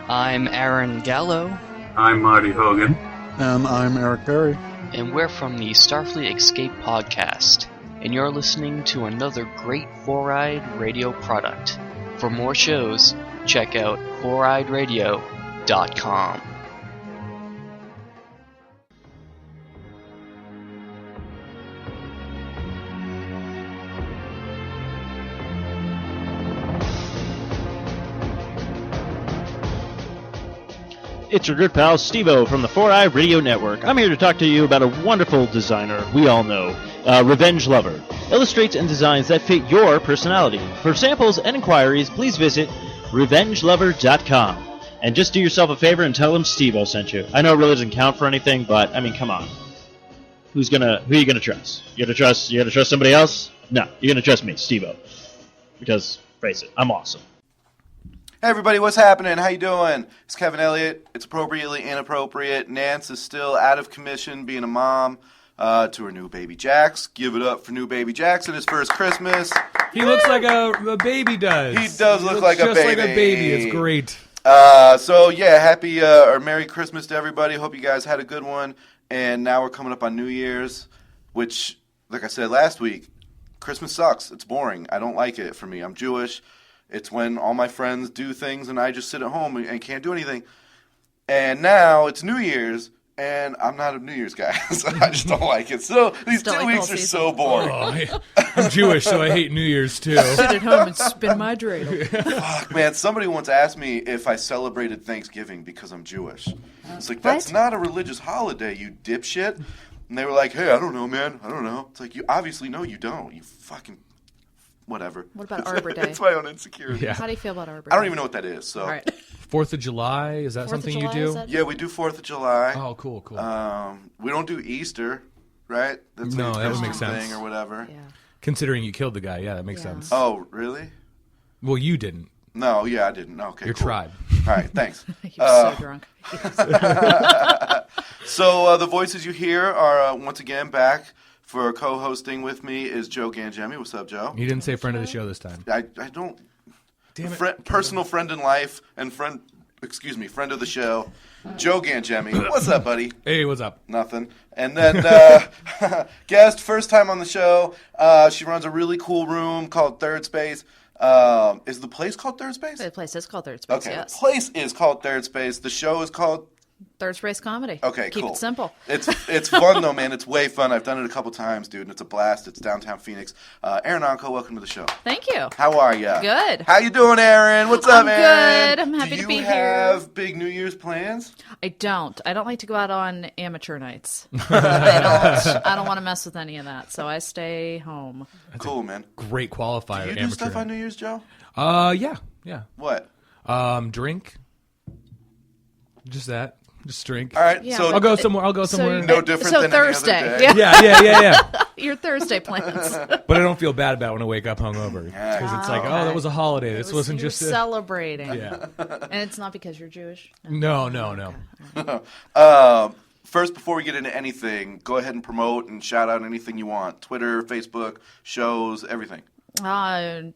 I'm Aaron Gallo. I'm Marty Hogan. And I'm Eric Berry. And we're from the Starfleet Escape podcast. And you're listening to another great Four-Eyed Radio product. For more shows, check out foureyedradio.com. It's your good pal Steve-O from the 4i Radio Network. I'm here to talk to you about a wonderful designer we all know, Revenge Lover. Illustrates and designs that fit your personality. For samples and inquiries, please visit revengelover.com. And just do yourself a favor and tell them Steve-O sent you. I know it really doesn't count for anything, but I mean, come on. Who are you gonna trust? You gonna trust somebody else? No, you're gonna trust me, Steve-O. Because, face it, I'm awesome. Hey everybody, what's happening? How you doing? It's Kevin Elliot. It's appropriately inappropriate. Nance is still out of commission being a mom to her new baby Jax. Give it up for new baby Jax and his first Christmas. He looks like a baby does. He does look like a baby. Just like a baby. It's great. So yeah, happy or Merry Christmas to everybody. Hope you guys had a good one. And now we're coming up on New Year's, which, like I said last week, Christmas sucks. It's boring. I don't like it for me. I'm Jewish. It's when all my friends do things and I just sit at home and can't do anything. And now it's New Year's, and I'm not a New Year's guy, so I just don't like it. So these 2 weeks are so boring. Oh, I'm Jewish, so I hate New Year's too. Sit at home and spin my dreidel. Fuck, man. Somebody once asked me if I celebrated Thanksgiving because I'm Jewish. It's like, that's not a religious holiday, you dipshit. And they were like, hey, I don't know, man. I don't know. It's like, you obviously know you don't. You fucking... whatever. What about Arbor Day? It's my own insecurity. Yeah. How do you feel about Arbor Day? I don't even know what that is. So. All right. 4th of July, is that something you do? Yeah, we do 4th of July. Oh, cool. We don't do Easter, right? That's No, like a that would Christian make sense. thing or whatever. Yeah. Considering you killed the guy, yeah, that makes sense. Oh, really? Well, you didn't. No, yeah, I didn't. Okay, Your cool. tribe. All right, thanks. You're so drunk. So the voices you hear are once again back. For co-hosting with me is Joe Gangemi. What's up, Joe? You didn't say friend of the show this time. I don't. Damn it. Personal friend in life and friend of the show, Joe Gangemi. What's up, buddy? Hey, what's up? Nothing. And then guest, first time on the show. She runs a really cool room called Third Space. Is the place called Third Space? The place is called Third Space, Okay, yes. the place is called Third Space. The show is called Third Space Comedy. Okay, Keep cool. it simple. It's fun, though, man. It's way fun. I've done it a couple times, dude, and it's a blast. It's downtown Phoenix. Erin Ontko, welcome to the show. Thank you. How are you? Good. How you doing, Erin? What's up, Erin? Good. I'm happy to be here. Do you have big New Year's plans? I don't like to go out on amateur nights. I don't want to mess with any of that, so I stay home. Cool, man. Great qualifier. Do you do amateur stuff night. on New Year's, Joe? Yeah. What? Drink. Just that. Just drink. All right, Yeah, so I'll go somewhere. no different so than Thursday. any other day. Yeah. Your Thursday plans. But I don't feel bad about it when I wake up hungover. Because it's like, oh, that was a holiday. This wasn't You're just a... celebrating. Yeah. And it's not because you're Jewish? No. First, before we get into anything, go ahead and promote and shout out anything you want. Twitter, Facebook, shows, everything. I'm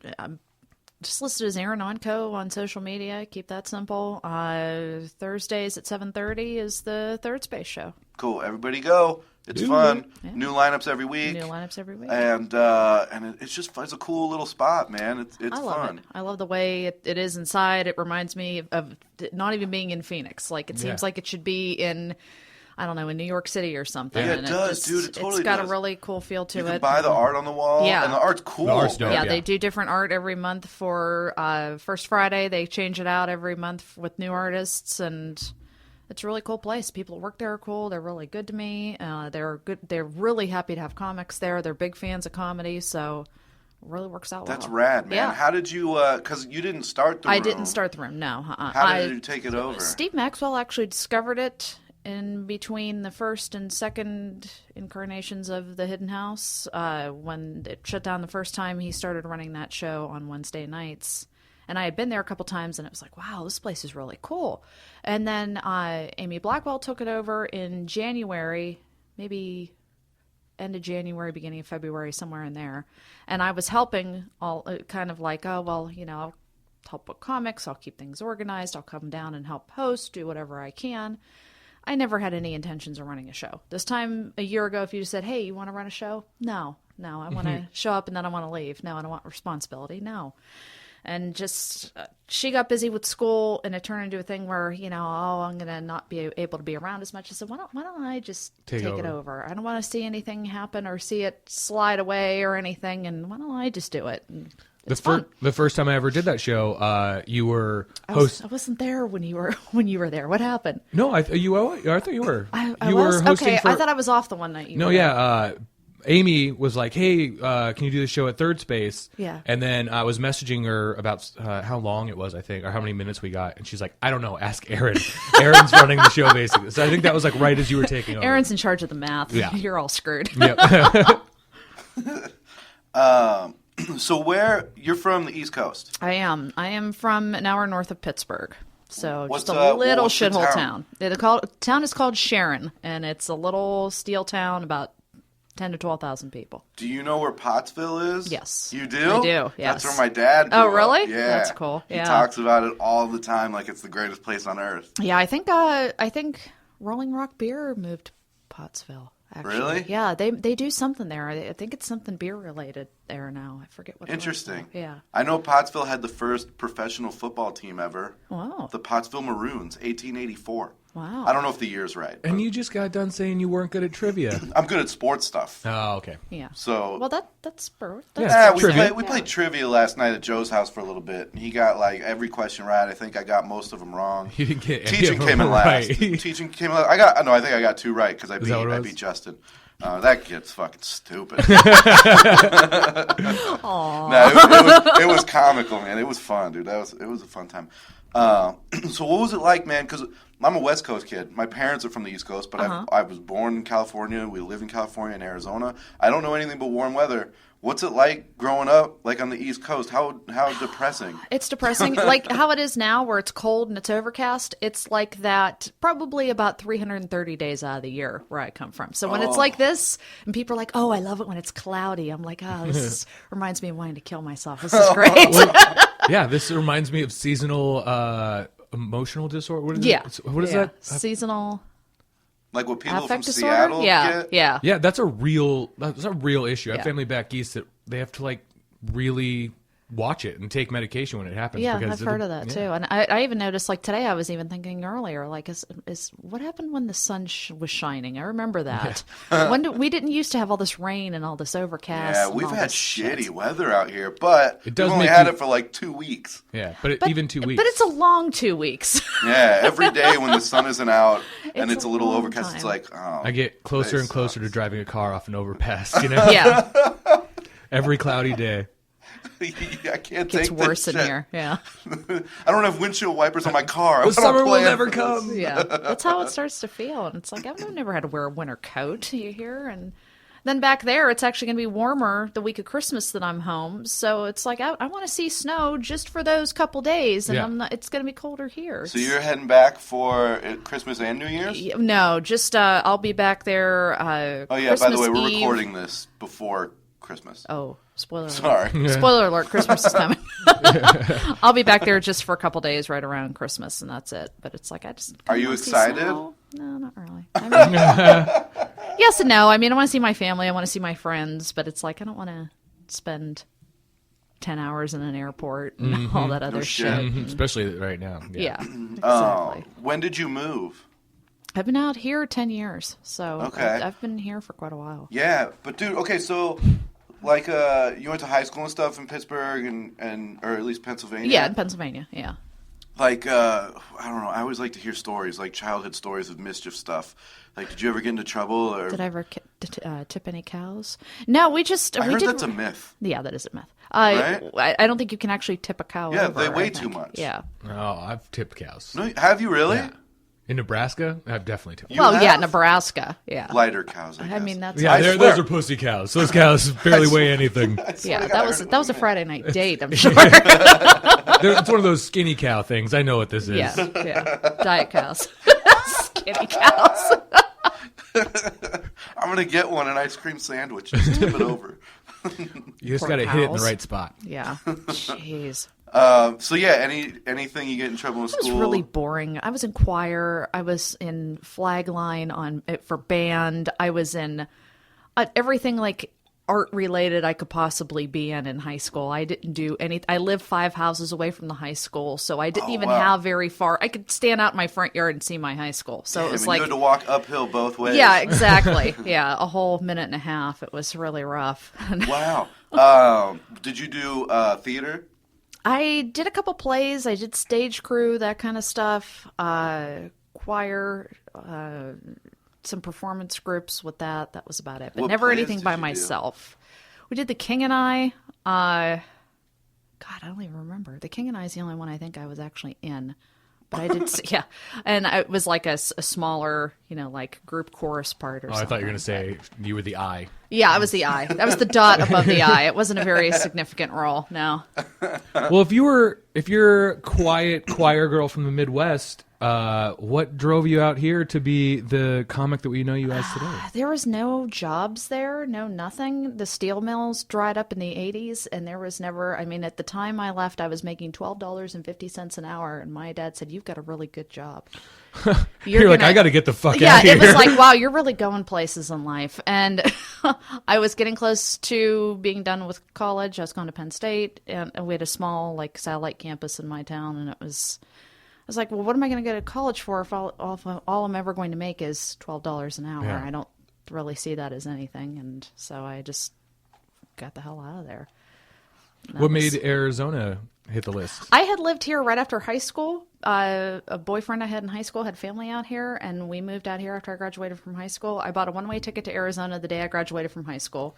just listed as Erin Ontko on social media. Keep that simple. Thursdays at 7:30 is the Third Space show. Cool. Everybody go. It's fun. Yeah. New lineups every week. And it's just fun. It's a cool little spot, man. It's I love fun. It. I love the way it is inside. It reminds me of not even being in Phoenix. Like, it seems like it should be in, I don't know, in New York City or something. Yeah, it does, dude. It totally does. It's got a really cool feel to it. You can buy the art on the wall, and the art's cool. The art's dope, yeah, they do different art every month for First Friday. They change it out every month with new artists, and it's a really cool place. People that work there are cool. They're really good to me. They're good. They're really happy to have comics there. They're big fans of comedy, so it really works out well. That's rad, man. Yeah. How did you, because you didn't start the room. I didn't start the room, no. How did you take it over? Steve Maxwell actually discovered it in between the first and second incarnations of The Hidden House. When it shut down the first time, he started running that show on Wednesday nights. And I had been there a couple times, and it was like, wow, this place is really cool. And then Amy Blackwell took it over in January, maybe end of January, beginning of February, somewhere in there. And I was helping, all kind of like, oh, well, you know, I'll help book comics. I'll keep things organized. I'll come down and help host, do whatever I can. I never had any intentions of running a show. This time a year ago, if you just said, hey, you want to run a show? No, I want to show up and then I want to leave. No, I don't want responsibility. No. And just, she got busy with school and it turned into a thing where, I'm going to not be able to be around as much. I said, why don't I just take it over? I don't want to see anything happen or see it slide away or anything. And why don't I just do it? And the first time I ever did that show, you were I wasn't there when you were there. What happened? No, I thought you were. I you was? were hosting. Okay, I thought I was off the one night. Amy was like, hey, can you do the show at Third Space? Yeah. And then I was messaging her about how long it was, I think, or how many minutes we got. And she's like, I don't know, ask Erin. Erin's running the show, basically. So I think that was like right as you were taking over. Erin's in charge of the math. Yeah. You're all screwed. Yep. So you're from the East Coast? I am from an hour north of Pittsburgh. So what's just a little what's the shithole town. The town is called Sharon, and it's a little steel town, about 10 to 12,000 people. Do you know where Pottsville is? Yes. You do? I do, yes. That's where my dad grew up. Really? Yeah. That's cool. Yeah. He talks about it all the time like it's the greatest place on earth. Yeah, I think Rolling Rock Beer moved to Pottsville. Actually. Really? Yeah, they do something there. I think it's something beer related there now. I forget what. Interesting. It was. Yeah. I know Pottsville had the first professional football team ever. Wow. The Pottsville Maroons, 1884. Wow. I don't know if the year's right. And you just got done saying you weren't good at trivia. I'm good at sports stuff. Oh, okay. Yeah. So. Well, that's spur. Yeah, We played trivia last night at Joe's house for a little bit. He got like every question right. I think I got most of them wrong. You didn't get any Teaching of them came in last. right. Teaching came in last. I think I got 2 right because I beat Justin. That kid's fucking stupid. No, it was comical, man. It was fun, dude. It was a fun time. So what was it like, man? Because I'm a West Coast kid. My parents are from the East Coast, but I was born in California. We live in California and Arizona. I don't know anything but warm weather. What's it like growing up, like on the East Coast? How depressing? It's depressing. Like how it is now where it's cold and it's overcast. It's like that probably about 330 days out of the year where I come from. So when it's like this and people are like, oh, I love it when it's cloudy. I'm like, this reminds me of wanting to kill myself. This is great. Yeah, this reminds me of seasonal emotional disorder. What is it? What is that? Seasonal... Like what people affect from disorder? Seattle get? Yeah. Yeah, that's a real issue. I have Yeah. family back east that they have to like really watch it and take medication when it happens. Yeah, because I've heard of that too. And I even noticed, like today, I was even thinking earlier, like, is what happened when the sun was shining? I remember that. We didn't used to have all this rain and all this overcast. Yeah, and we've all had this shitty shit. weather out here, but It does we've only make had you- it for like 2 weeks. Yeah, but even 2 weeks. But it's a long 2 weeks. Yeah, every day when the sun isn't out and It's it's a a little long overcast, it's time. like, oh. I get closer this and closer to sucks. driving a car off an overpass. You know, Yeah, every cloudy day. I can't gets take worse this in shit. here. Yeah, I don't have windshield wipers on my car. The summer will never come. yeah. That's how it starts to feel, and it's like I've never had to wear a winter coat. You hear, and then back there, it's actually going to be warmer the week of Christmas that I'm home. So it's like I want to see snow just for those couple days, and Yeah. it's going to be colder here. So you're heading back for Christmas and New Year's? No, just I'll be back there. Oh yeah, Christmas by the way, we're Eve. recording this before Christmas. Oh, spoiler alert. Sorry. Spoiler alert, Christmas is coming. I'll be back there just for a couple days right around Christmas, and that's it. But it's like, I just... Are you wanna see excited? snow. No, not really. I mean, yes and no. I mean, I want to see my family. I want to see my friends. But it's like, I don't want to spend 10 hours in an airport and all that other shit. shit. Mhm, especially right now. Yeah, Oh, exactly. when did you move? I've been out here 10 years. So Okay. I've been here for quite a while. Yeah, but dude, okay, so like you went to high school and stuff in Pittsburgh and or at least Pennsylvania. Yeah, in Pennsylvania. Yeah. Like I don't know, I always like to hear stories, like childhood stories of mischief stuff. Like, did you ever get into trouble? Or Did I ever tip any cows? No, we just... I we heard did, that's a myth. Yeah, that is a myth. Right? I don't think you can actually tip a cow Yeah, over, they weigh I too think. much. Yeah. Oh, I've tipped cows. No, have you really? Yeah. In Nebraska, I've definitely tipped. You Well, yeah, have? Nebraska. Yeah. Lighter cows, I guess. I mean, that's... Yeah, I those swear. are pussy cows. Those cows barely weigh anything. Yeah, I that heard was it a Friday night date, I'm sure. It's one of those skinny cow things. I know what this is. yeah. Diet cows. Skinny cows. I'm gonna get one an ice cream sandwich. Just tip it over. You just Poor got to hit it in the cows. right spot. Yeah. Jeez. So yeah, anything you get in trouble in school? It was really boring. I was in choir. I was in flag line for band. I was in everything like art related I could possibly be in high school. I didn't do any. I lived 5 houses away from the high school, so I didn't even have very far. I could stand out in my front yard and see my high school. So it was like you had to walk uphill both ways. Yeah, exactly. Yeah, a whole minute and a half. It was really rough. Wow. Did you do theater? I did a couple plays. I did stage crew, that kind of stuff. Choir, some performance groups with that. That was about it. But What never plays anything did by you do? myself. We did The King and I. God, I don't even remember. The King and I is the only one I think I was actually in. But I did, yeah. And it was like a smaller, like group chorus part or something. I thought you were going to say you were the eye. Yeah, I was the eye. That was the dot above the eye. It wasn't a very significant role, no. Well, if you're quiet choir girl from the Midwest, what drove you out here to be the comic that we know you as today? There was no jobs there, no nothing. The steel mills dried up in the 80s, and there was never, at the time I left, I was making $12.50 an hour, and my dad said, "You've got a really good job." You're like, I got to get the fuck out Yeah, of here. it was like, wow, you're really going places in life. And I was getting close to being done with college. I was going to Penn State, and we had a small, satellite campus in my town, and I was like, well, what am I going to go to college for if all I'm ever going to make is $12 an hour? Yeah. I don't really see that as anything, and so I just got the hell out of there. What made Arizona hit the list? I had lived here right after high school. A boyfriend I had in high school had family out here, and we moved out here after I graduated from high school. I bought a one-way ticket to Arizona the day I graduated from high school.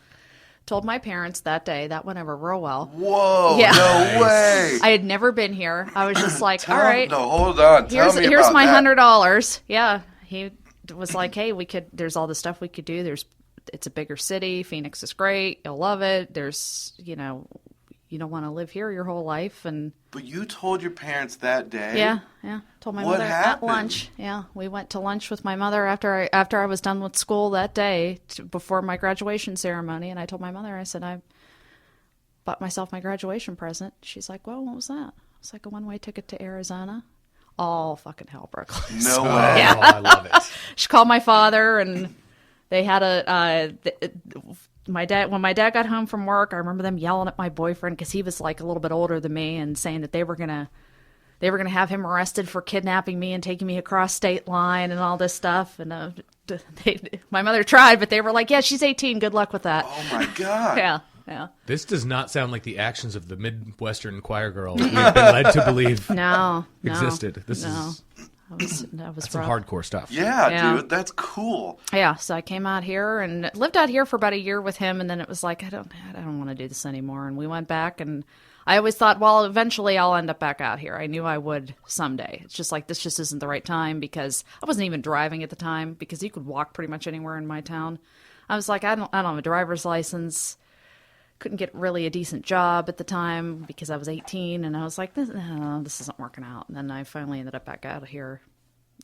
Told my parents that day. That went over real well. Whoa! Yeah. No way! I had never been here. I was just like, all right. No, hold on. Here's Tell me here's about my that. $100. Yeah, he was like, hey, there's all the stuff we could do. It's a bigger city. Phoenix is great. You'll love it. There's you don't want to live here your whole life. And But you told your parents that day. yeah. Told my What mother happened? at lunch. Yeah, we went to lunch with my mother after I was done with school that day before my graduation ceremony, and I told my mother, I said, I bought myself my graduation present. She's like, well, what was that? It's like a one-way ticket to Arizona. All fucking hell broke loose. No way. Oh, I love it. She called my father, and they had my dad. When my dad got home from work, I remember them yelling at my boyfriend because he was like a little bit older than me, and saying that they were gonna have him arrested for kidnapping me and taking me across state line and all this stuff. And my mother tried, but they were like, "Yeah, she's 18. Good luck with that." Oh my god. Yeah. This does not sound like the actions of the Midwestern choir girl that we've been led to believe No. existed. This No. is That was some rough. hardcore stuff. Yeah, dude, that's cool. Yeah, so I came out here and lived out here for about a year with him, and then it was like, I don't want to do this anymore. And we went back, and I always thought, well, eventually I'll end up back out here. I knew I would someday. It's just like, this just isn't the right time, because I wasn't even driving at the time, because you could walk pretty much anywhere in my town. I was like, I don't have a driver's license. Couldn't get really a decent job at the time because I was 18, and I was like, this isn't working out. And then I finally ended up back out of here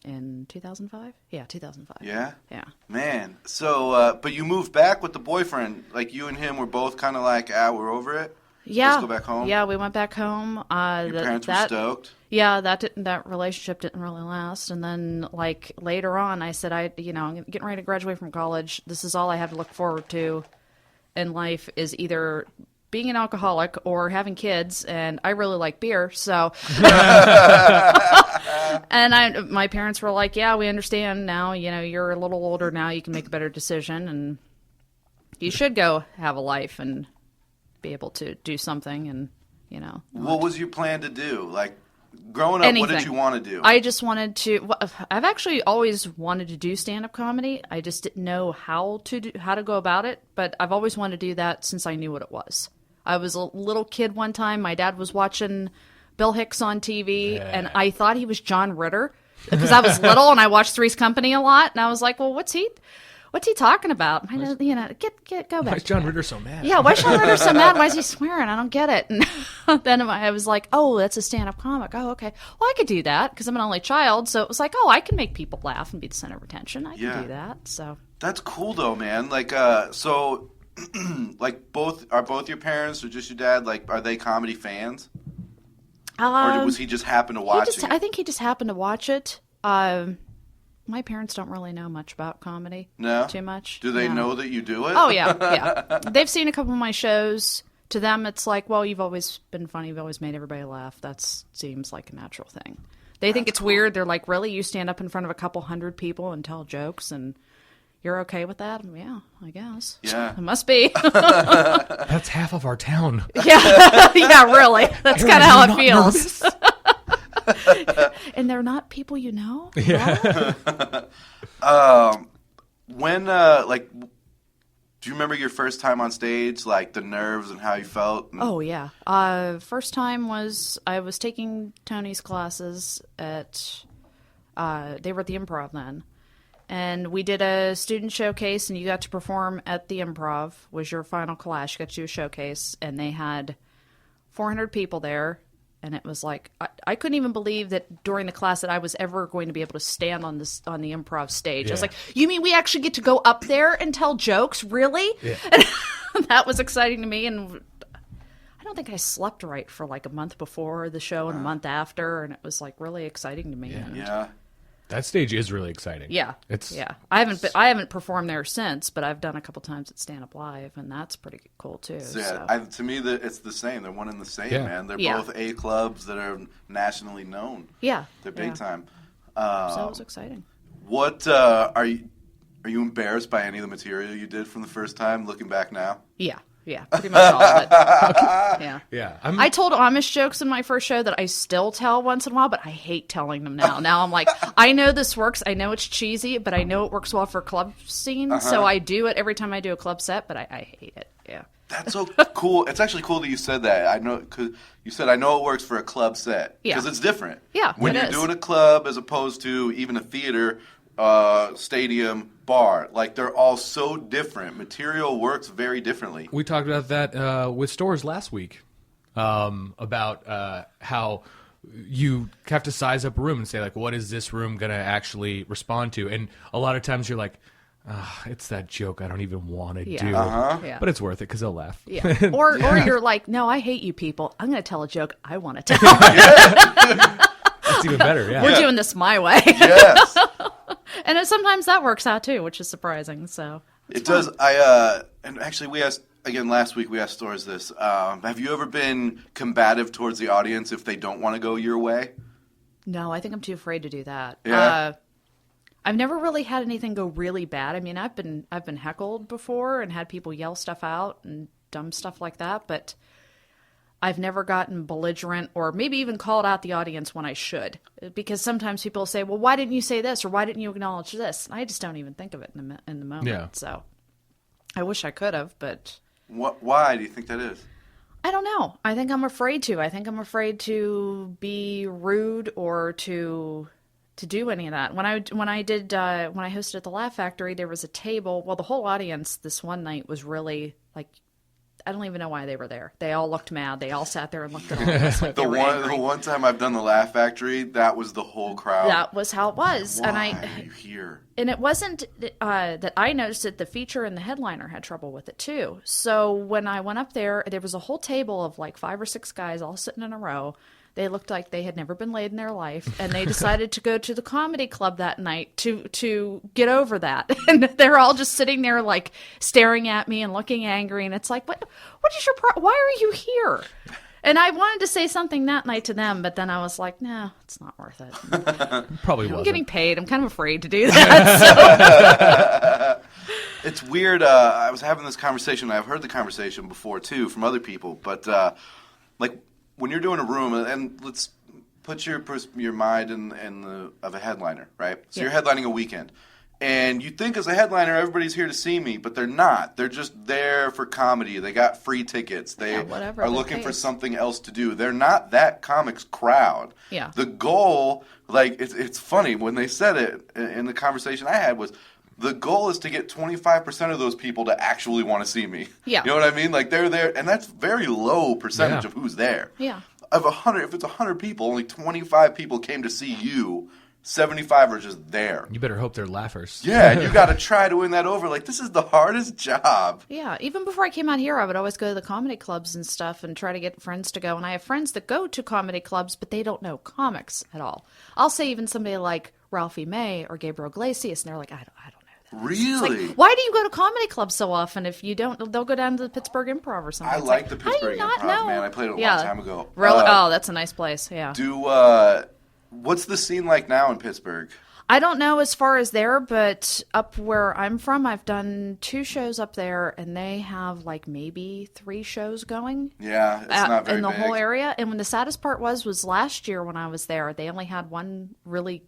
in 2005. Yeah, 2005. Yeah? Yeah. Man. So, but you moved back with the boyfriend. Like, you and him were both kind of like, we're over it? Yeah. Let's go back home? Yeah, we went back home. Your parents were stoked? Yeah, that relationship didn't really last. And then, like, later on, I said, I'm getting ready to graduate from college. This is all I have to look forward to in life, is either being an alcoholic or having kids, and I really like beer, so and my parents were like, yeah, we understand now, you're a little older now, you can make a better decision, and you should go have a life and be able to do something. And what was your plan to do? Like, growing up, anything. What did you want to do? I just wanted to. I've actually always wanted to do stand-up comedy. I just didn't know how to go about it. But I've always wanted to do that since I knew what it was. I was a little kid one time. My dad was watching Bill Hicks on TV, and I thought he was John Ritter because I was little and I watched Three's Company a lot. And I was like, well, what's he talking about? Get go back. Why is John Ritter so mad? Yeah, why is John Ritter so mad? Why is he swearing? I don't get it. And then I was like, oh, that's a stand-up comic. Oh, okay. Well, I could do that because I'm an only child. So it was like, oh, I can make people laugh and be the center of attention. I can do that. So that's cool, though, man. Like, so, like, both your parents or just your dad? Like, are they comedy fans? Or was he just happen to watch it? I think he just happened to watch it. My parents don't really know much about comedy. No? Too much. Do they know that you do it? Oh, yeah. They've seen a couple of my shows. To them, it's like, well, you've always been funny. You've always made everybody laugh. That seems like a natural thing. They think it's weird. They're like, really? You stand up in front of a couple hundred people and tell jokes and you're okay with that? Yeah, I guess. Yeah. It must be. That's half of our town. Yeah, yeah, really. That's kind of how it feels. And they're not people you know? Yeah. Do you remember your first time on stage, like the nerves and how you felt? Oh, yeah. First time was I was taking Tony's classes at, they were at the Improv then. And we did a student showcase, and you got to perform at the Improv, was your final class. You got to do a showcase, and they had 400 people there. And it was like, I couldn't even believe that during the class that I was ever going to be able to stand on the Improv stage. Yeah. I was like, you mean we actually get to go up there and tell jokes? Really? Yeah. And that was exciting to me. And I don't think I slept right for like a month before the show and a month after. And it was like really exciting to me. Yeah. And Yeah. That stage is really exciting. yeah. It's yeah. I haven't performed there since, but I've done a couple times at Stand Up Live, and that's pretty cool too. Yeah, to me, it's the same. They're one and the same, Yeah. man. They're Yeah. both A clubs that are nationally known. Yeah. They're big time. So it was exciting. What are you embarrassed by any of the material you did from the first time? Looking back now, Yeah, pretty much all of it. Yeah. yeah. I told Amish jokes in my first show that I still tell once in a while, but I hate telling them now. Now I'm like, I know this works. I know it's cheesy, but I know it works well for club scene. So I do it every time I do a club set, but I hate it. Yeah. that's so cool. It's actually cool that you said that. I know because you said I know it works for a club set because it's different. Yeah, when it you're is. doing a club as opposed to even a theater, stadium, bar, like they're all so different. Material works very differently. We talked about that with stores last week, about how you have to size up a room and say, like, what is this room going to actually respond to? And a lot of times you're like, it's that joke I don't even want to do. Yeah. But it's worth it because they'll laugh. Yeah. Or you're like, no, I hate you people. I'm going to tell a joke I want to tell. That's even better, yeah. We're doing this my way. Yes. And sometimes that works out too, which is surprising. So It does. And actually, we asked again last week. We asked stores this. Have you ever been combative towards the audience if they don't want to go your way? no, I think I'm too afraid to do that. Yeah. I've never really had anything go really bad. I mean, I've been heckled before and had people yell stuff out and dumb stuff like that, but I've never gotten belligerent or maybe even called out the audience when I should. Because sometimes people say, well, why didn't you say this or why didn't you acknowledge this? And I just don't even think of it in the moment. Yeah. So I wish I could have, but Why do you think that is? I don't know. I think I'm afraid to. I think I'm afraid to be rude or to do any of that. When I hosted at the Laugh Factory, there was a table. Well, the whole audience this one night was really like, I don't even know why they were there. They all looked mad. They all sat there and looked at all of us like they were angry. The one time I've done the Laugh Factory, that was the whole crowd. That was how it was. Why And are you here? And it wasn't that I noticed that the feature and the headliner had trouble with it too. So when I went up there was a whole table of like 5 or 6 guys all sitting in a row. They looked like they had never been laid in their life, and they decided to go to the comedy club that night to get over that. And they're all just sitting there like staring at me and looking angry. And it's like, what is your why are you here? And I wanted to say something that night to them, but then I was like, no, it's not worth it. Probably wasn't. I'm getting paid. I'm kind of afraid to do that. So. It's weird. I was having this conversation. I've heard the conversation before too from other people, but like when you're doing a room, and let's put your mind in of a headliner, right? So you're headlining a weekend, and you think as a headliner everybody's here to see me, but they're not. They're just there for comedy. They got free tickets. They are looking for something else to do. They're not that comics crowd. Yeah. The goal, like it's funny when they said it in the conversation I had was, the goal is to get 25% of those people to actually want to see me. Yeah. You know what I mean? Like they're there, and that's very low percentage of who's there. Yeah. Of 100, if it's 100 people, only 25 people came to see you. 75 are just there. You better hope they're laughers. Yeah, and you got to try to win that over. Like, this is the hardest job. Yeah, even before I came out here, I would always go to the comedy clubs and stuff and try to get friends to go. And I have friends that go to comedy clubs, but they don't know comics at all. I'll say even somebody like Ralphie May or Gabriel Iglesias, and they're like, I don't know that. Really? It's like, why do you go to comedy clubs so often? If you don't, they'll go down to the Pittsburgh Improv or something. I It's like the how do you Pittsburgh not Improv, know? man. I played it a Yeah. long time ago. Really? Oh, that's a nice place. Yeah. What's the scene like now in Pittsburgh? I don't know as far as there, but up where I'm from, I've done 2 shows up there, and they have like maybe 3 shows going. Yeah, it's not very in the big. whole area. And when the saddest part was last year when I was there, they only had one really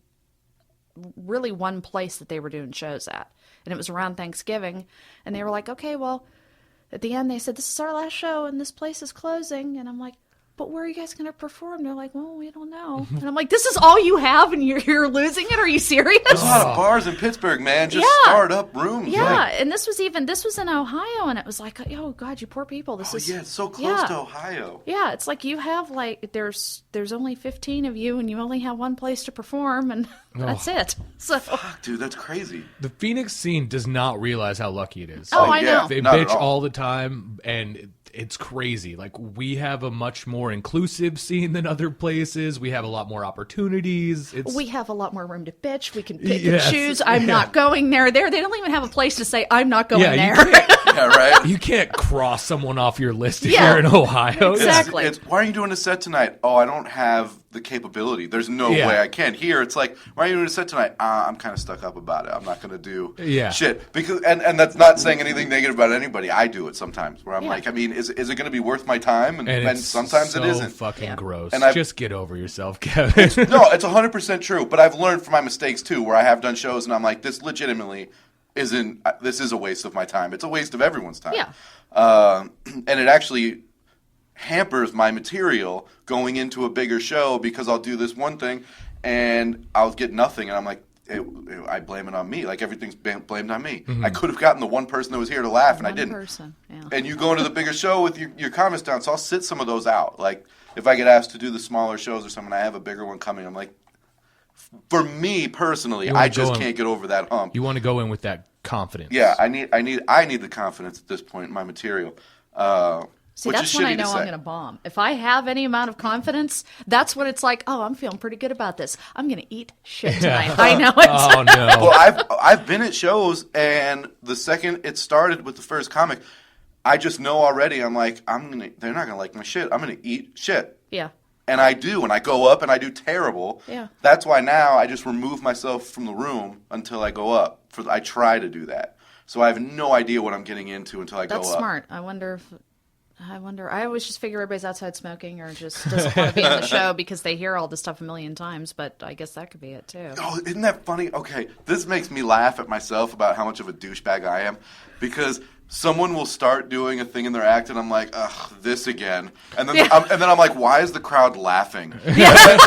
one place that they were doing shows at, and it was around Thanksgiving. And they were like, okay, well, at the end they said, this is our last show, and this place is closing. And I'm like, but where are you guys going to perform? They're like, well, we don't know. And I'm like, this is all you have and you're losing it? Are you serious? There's a lot of bars in Pittsburgh, man. Just start up rooms. Yeah, Like, and this was in Ohio, and it was like, oh, God, you poor people. This is it's so close to Ohio. Yeah, it's like you have like there's only 15 of you, and you only have one place to perform, and that's it. So Fuck, dude, that's crazy. The Phoenix scene does not realize how lucky it is. Oh, I know. They Not at bitch all. all the time, and it's crazy. Like, we have a much more inclusive scene than other places. We have a lot more opportunities. we have a lot more room to bitch. We can pick Yes. and choose. I'm not going there. They don't even have a place to say I'm not going Yeah, there. you can't, Yeah, right? you can't cross someone off your list if Yeah. you're in Ohio. Exactly. It's, why are you doing a set tonight? Oh, I don't have the capability. There's no Yeah. way I can. Here, it's like, why are you doing a set tonight? I'm kind of stuck up about it. I'm not going to do shit. Because and that's not saying anything negative about anybody. I do it sometimes where I'm like, I mean, is it going to be worth my time? And it's sometimes so it isn't. fucking gross. And Just get over yourself, Kevin. No, it's 100% true. But I've learned from my mistakes too, where I have done shows and I'm like, this legitimately isn't. This is a waste of my time. It's a waste of everyone's time. Yeah. And it actually hampers my material going into a bigger show because I'll do this one thing and I'll get nothing, and I'm like, I blame it on me. Like, everything's blamed on me. I could have gotten the one person that was here to laugh, and I didn't. Person. Yeah. And you go into the bigger show with your comments down, so I'll sit some of those out. Like, if I get asked to do the smaller shows or something, I have a bigger one coming, I'm like, for me personally, I just can't get over that hump. You want to go in with that confidence. Yeah, I need the confidence at this point in my material. See, which that's is when I shitty to know I'm say. going to bomb. If I have any amount of confidence, that's when it's like, oh, I'm feeling pretty good about this. I'm going to eat shit tonight. I know it. Oh, no. Well, I've been at shows, and the second it started with the first comic, I just know already. I'm like, they're not gonna like my shit. I'm gonna eat shit. Yeah. And I do, and I go up and I do terrible. Yeah. That's why now I just remove myself from the room until I go up. I try to do that, so I have no idea what I'm getting into until I go up. That's smart. I wonder. I always just figure everybody's outside smoking or just doesn't want to be in the show because they hear all this stuff a million times. But I guess that could be it too. Oh, isn't that funny? Okay, this makes me laugh at myself about how much of a douchebag I am, because someone will start doing a thing in their act, and I'm like, ugh, this again. And then I'm like, why is the crowd laughing? Yeah.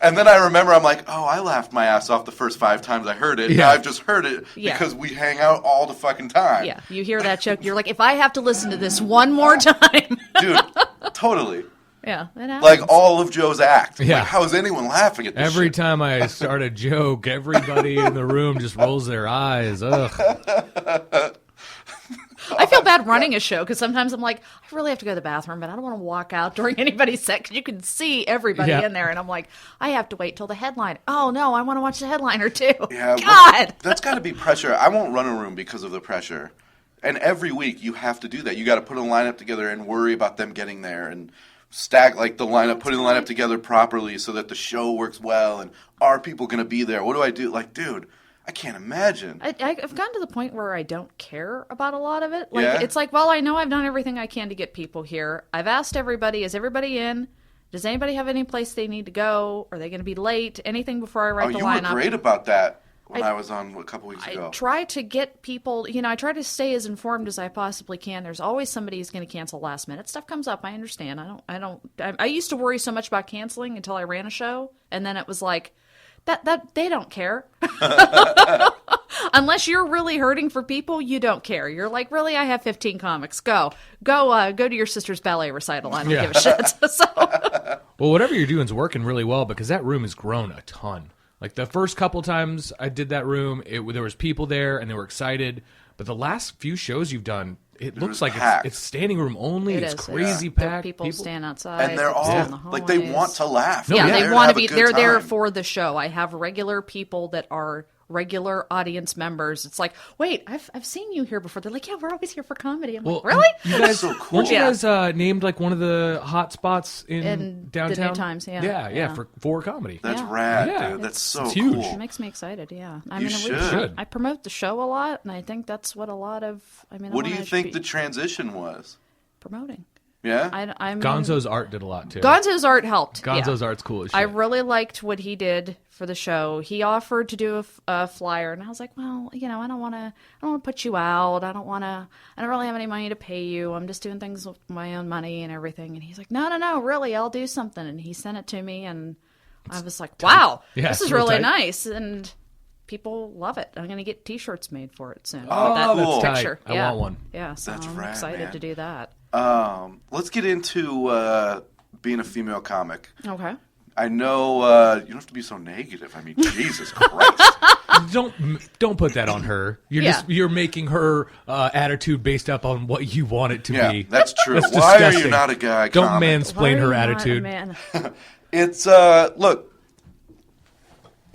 And then I remember, I'm like, oh, I laughed my ass off the first 5 times I heard it. Yeah. Now I've just heard it because we hang out all the fucking time. Yeah, you hear that joke, you're like, if I have to listen to this one more time. Dude, totally. Yeah, it happens. Like all of Joe's act. Yeah. Like, how is anyone laughing at this Every shit? time I start a joke, everybody in the room just rolls their eyes. Ugh. I feel bad running a show because sometimes I'm like, I really have to go to the bathroom, but I don't want to walk out during anybody's set because you can see everybody Yeah. in there. And I'm like, I have to wait till the headline. Oh, no, I want to watch the headliner too. Yeah, God! that's got to be pressure. I won't run a room because of the pressure. And every week you have to do that. You got to put a lineup together and worry about them getting there and stack like the lineup, putting the lineup together properly so that the show works well. And are people going to be there? What do I do? Like, dude, I can't imagine. I've gotten to the point where I don't care about a lot of it. Like, Yeah? it's like, well, I know I've done everything I can to get people here. I've asked everybody, is everybody in? Does anybody have any place they need to go? Are they going to be late? Anything before I write Oh, the you were lineup? great about that when I was on a couple weeks ago. I try to get people, I try to stay as informed as I possibly can. There's always somebody who's going to cancel last minute. Stuff comes up. I understand. I used to worry so much about canceling until I ran a show. And then it was like, that they don't care. Unless you're really hurting for people, you don't care. You're like, really? I have 15 comics. Go to your sister's ballet recital. I don't give a shit. So, Well, whatever you're doing is working really well because that room has grown a ton. Like the first couple times I did that room, there was people there and they were excited. But the last few shows you've done, it looks like it's standing room only. It's crazy packed. People stand outside, and they're all stand in the like they hallways. want to laugh. Yeah, They're they want to have a be. good They're there time. for the show. I have regular people that are regular audience members. It's like, wait, I've seen you here before. They're like, yeah, we're always here for comedy. I'm like, really? You guys, so cool. weren't you guys named like one of the hot spots in downtown? The New Times, yeah. for comedy. That's Yeah. rad, Yeah. dude. That's so it's huge. cool. It makes me excited. Yeah, I You mean, should. I promote the show a lot, and I think that's what a lot of. I mean, What do I you wanna think be the transition was? promoting? Yeah? I mean, Gonzo's art did a lot too. Gonzo's art helped. Gonzo's yeah. art's cool as shit. I really liked what he did for the show. He offered to do a flyer, and I was like, well, I don't want to put you out. I don't really have any money to pay you. I'm just doing things with my own money and everything. And he's like, no, really, I'll do something. And he sent it to me, and I was like, wow, Yeah, this is real really tight. nice. And people love it. I'm going to get T-shirts made for it soon. Oh, with that that's tight. picture. I yeah. want one. Yeah, so That's I'm rad, excited man. to do that. Let's get into being a female comic. Okay. I know you don't have to be so negative. I mean, Jesus Christ. Don't put that on her. You're making her attitude based up on what you want it to Yeah, be. that's true. That's Why are you disgusting. not a guy Don't comic? mansplain Why her are you not a attitude. man? It's look,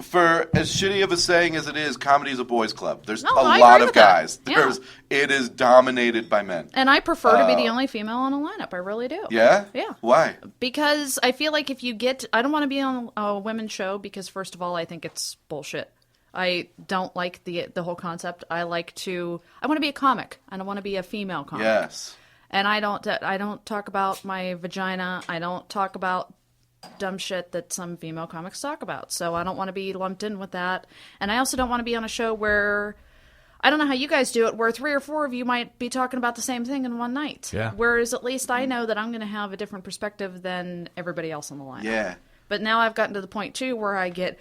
for as shitty of a saying as it is, comedy is a boys' club. There's No, a I lot agree of with that. guys. Yeah. It is dominated by men. And I prefer to be the only female on a lineup. I really do. Yeah? Yeah. Why? Because I feel like if you get... I don't want to be on a women's show because, first of all, I think it's bullshit. I don't like the whole concept. I want to be a comic. I don't want to be a female comic. Yes. And I don't talk about my vagina. I don't talk about dumb shit that some female comics talk about. So I don't want to be lumped in with that. And I also don't want to be on a show where... I don't know how you guys do it, where 3 or 4 of you might be talking about the same thing in one night. Yeah. Whereas at least I know that I'm going to have a different perspective than everybody else on the line. Yeah. But now I've gotten to the point too where I get,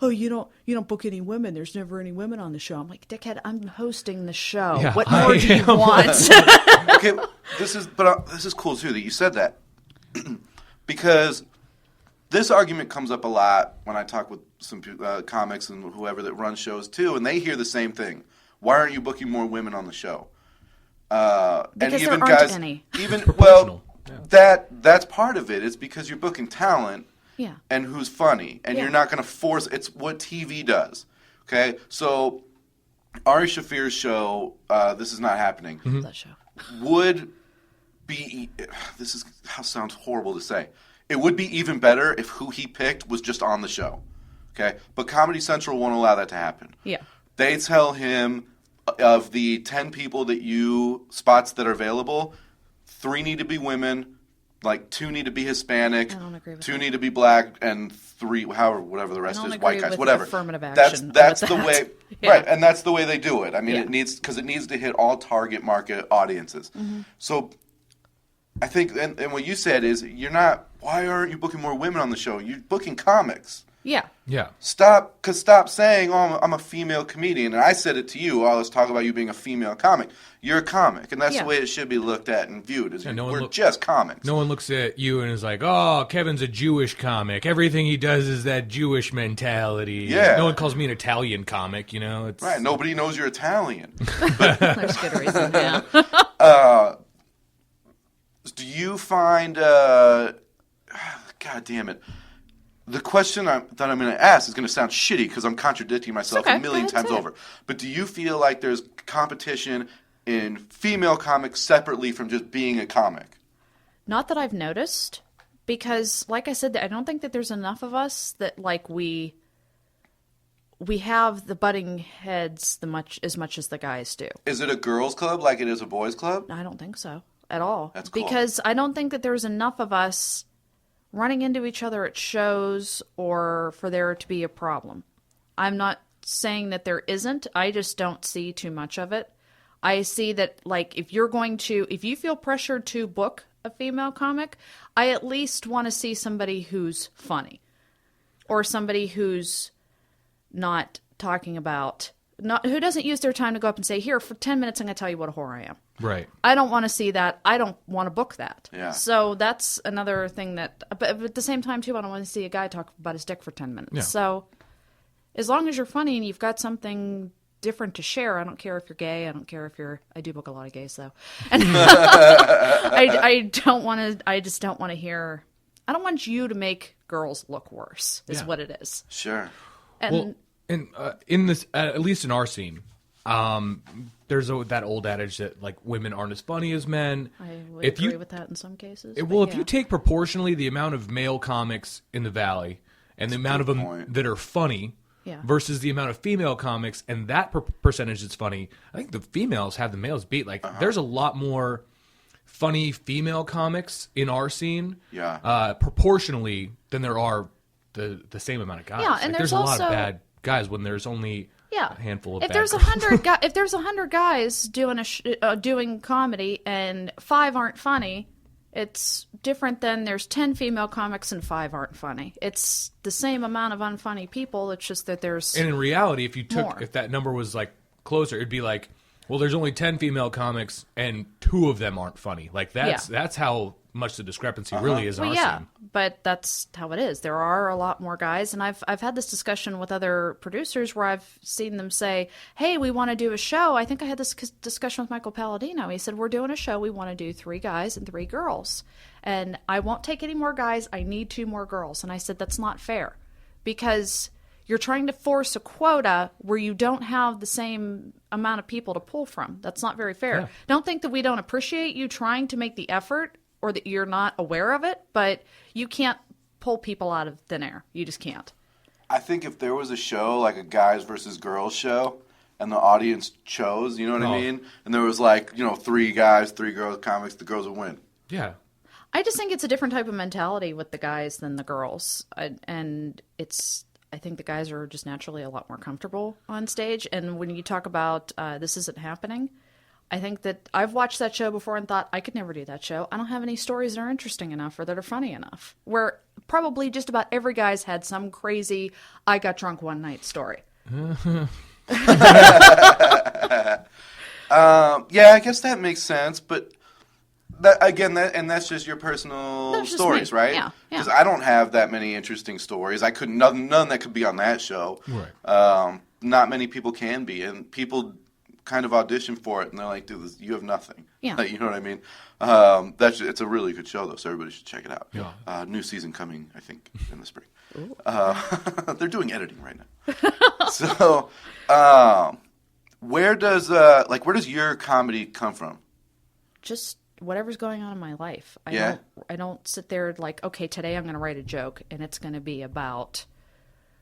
oh, you don't book any women. There's never any women on the show. I'm like, dickhead, I'm hosting the show. Yeah, What more do you want? Okay, this is cool too that you said that because this argument comes up a lot when I talk with some comics and whoever that run shows too, and they hear the same thing. Why aren't you booking more women on the show? Because and there even aren't guys, any. even Proportional. that's part of it. It's because you're booking talent Yeah. and who's funny, and Yeah. you're not going to force. It's what TV does. Okay, so Ari Shaffir's show, This Is Not Happening, That show. would be. This is how sounds horrible to say. It would be even better if who he picked was just on the show. Okay, but Comedy Central won't allow that to happen. Yeah. They tell him of the 10 people spots that are available, 3 need to be women, like 2 need to be Hispanic, I don't agree with 2 that. need to be black, and 3, whatever the rest I don't is, agree white guys, with whatever. affirmative That's action the with that. way, Yeah. right? And that's the way they do it. I mean, Yeah. it needs to hit all target market audiences. Mm-hmm. So I think, and what you said is, why aren't you booking more women on the show? You're booking comics. Yeah. Yeah. Stop saying, oh, I'm a female comedian. And I said it to you, oh, let's talk about you being a female comic. You're a comic, and that's Yeah. the way it should be looked at and viewed. Is no one we're just comics. No one looks at you and is like, oh, Kevin's a Jewish comic. Everything he does is that Jewish mentality. Yeah. No one calls me an Italian comic, you know? It's, Right, nobody knows you're Italian. There's good reason. Yeah. Do you find, God damn it, the question that I'm going to ask is going to sound shitty because I'm contradicting myself okay. a million Go ahead, times say it. over. But do you feel like there's competition in female comics separately from just being a comic? Not that I've noticed, because, like I said, I don't think that there's enough of us that like we have the butting heads as much as the guys do. Is it a girls' club like it is a boys' club? I don't think so at all. That's cool. Because I don't think that there's enough of us running into each other at shows or for there to be a problem. I'm not saying that there isn't. I just don't see too much of it. I see that, like, if you feel pressured to book a female comic, I at least want to see somebody who's funny or somebody who's not talking about, who doesn't use their time to go up and say, here, for 10 minutes, I'm going to tell you what a whore I am. Right. I don't want to see that. I don't want to book that. Yeah. So that's another thing but at the same time, too, I don't want to see a guy talk about his dick for 10 minutes. Yeah. So as long as you're funny and you've got something different to share. I don't care if you're gay. I don't care if you're. I do book a lot of gays though. And I don't want to. I just don't want to hear. I don't want you to make girls look worse. Is what it is. Sure. And in this, at least in our scene, there's that old adage that like women aren't as funny as men. I would agree with that in some cases. If you take proportionally the amount of male comics in the Valley and the amount of them that are funny versus the amount of female comics and that percentage that's funny, I think the females have the males beat. Like there's a lot more funny female comics in our scene proportionally than there are the same amount of guys. Yeah, and like, there's a lot of bad guys when there's only a handful of if bad there's girls. 100 if there's 100 guys doing doing comedy and 5 aren't funny, it's different than there's 10 female comics and 5 aren't funny. It's the same amount of unfunny people. It's just that there's and in reality, if you took more. if that number was like closer, it'd be like, well, there's only 10 female comics and 2 of them aren't funny. Like that's how much the discrepancy really is in our scene. But that's how it is. There are a lot more guys, and I've had this discussion with other producers where I've seen them say, "Hey, we want to do a show." I think I had this discussion with Michael Palladino. He said, "We're doing a show. We want to do 3 guys and 3 girls, and I won't take any more guys. I need 2 more girls." And I said, "That's not fair, because you're trying to force a quota where you don't have the same amount of people to pull from. That's not very fair. Yeah. Don't think that we don't appreciate you trying to make the effort or that you're not aware of it, but you can't pull people out of thin air. You just can't." I think if there was a show, like a guys versus girls show, and the audience chose, you know what I mean? And there was like, 3 guys, 3 girls comics, the girls would win. Yeah. I just think it's a different type of mentality with the guys than the girls. And I think the guys are just naturally a lot more comfortable on stage. And when you talk about this isn't happening, I think that I've watched that show before and thought, I could never do that show. I don't have any stories that are interesting enough or that are funny enough. Where probably just about every guy's had some crazy, I got drunk one night story. Yeah, I guess that makes sense. But that's just your personal stories, right? Yeah. Because I don't have that many interesting stories. I couldn't none that could be on that show. Right. Not many people can be, and people kind of audition for it, and they're like, "Dude, you have nothing." Yeah. Like, you know what I mean? It's a really good show, though, so everybody should check it out. Yeah. New season coming, I think, in the spring. They're doing editing right now. So, where does your comedy come from? Just whatever's going on in my life. Yeah. I don't sit there like, okay, today I'm going to write a joke and it's going to be about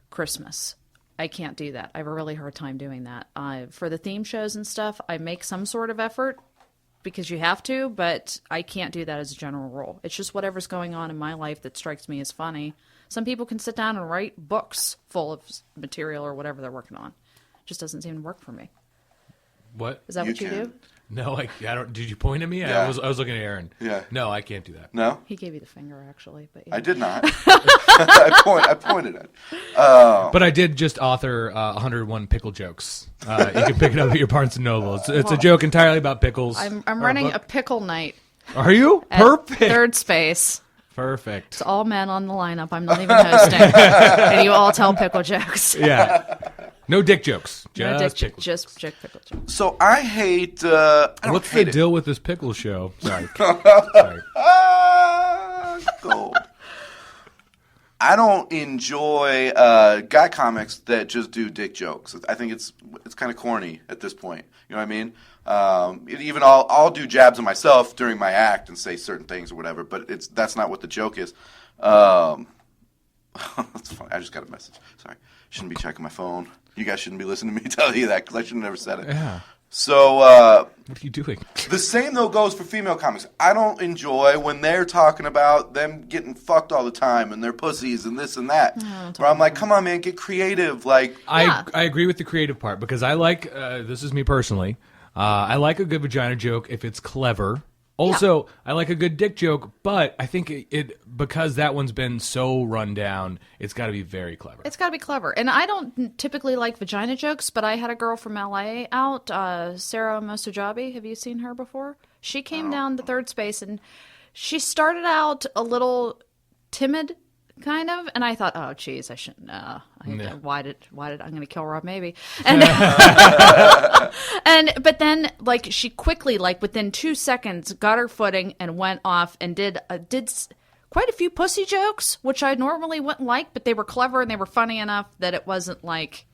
Christmas. I can't do that. I have a really hard time doing that. For the theme shows and stuff, I make some sort of effort because you have to, but I can't do that as a general rule. It's just whatever's going on in my life that strikes me as funny. Some people can sit down and write books full of material or whatever they're working on. It just doesn't seem to work for me. What? Is that what you do? No, I don't. Did you point at me? Yeah. I was looking at Erin. Yeah. No, I can't do that. No? He gave you the finger, actually. But yeah. I did not. I pointed at. But I did just author 101 pickle jokes. You can pick it up at your Barnes & Noble. It's a joke entirely about pickles. I'm running a pickle night. Are you? At Perfect. Third Space. Perfect. It's all men on the lineup. I'm not even hosting. And you all tell pickle jokes. Yeah. No dick jokes. Just pickle just pickle jokes. So I hate. I don't What's hate the deal with this pickle show? Sorry. Gold. I don't enjoy guy comics that just do dick jokes. I think it's kind of corny at this point. You know what I mean? Even I'll do jabs at myself during my act and say certain things or whatever, but that's not what the joke is. That's funny. I just got a message. Sorry. Shouldn't be checking my phone. You guys shouldn't be listening to me tell you that because I should have never said it. Yeah. So, what are you doing? The same, though, goes for female comics. I don't enjoy when they're talking about them getting fucked all the time and their pussies and this and that. Where I'm like, come on, man, get creative. Like, I agree with the creative part because I like, this is me personally, I like a good vagina joke if it's clever. Also, I like a good dick joke, but I think it because that one's been so run down, it's got to be very clever. It's got to be clever. And I don't typically like vagina jokes, but I had a girl from LA out, Sarah Mosajabi. Have you seen her before? She came down to Third Space, and she started out a little timid kind of. And I thought, oh, geez, I shouldn't. Why did I'm going to kill Rob? Maybe. And but then like she quickly, like within 2 seconds, got her footing and went off and did quite a few pussy jokes, which I normally wouldn't like, but they were clever and they were funny enough that it wasn't like,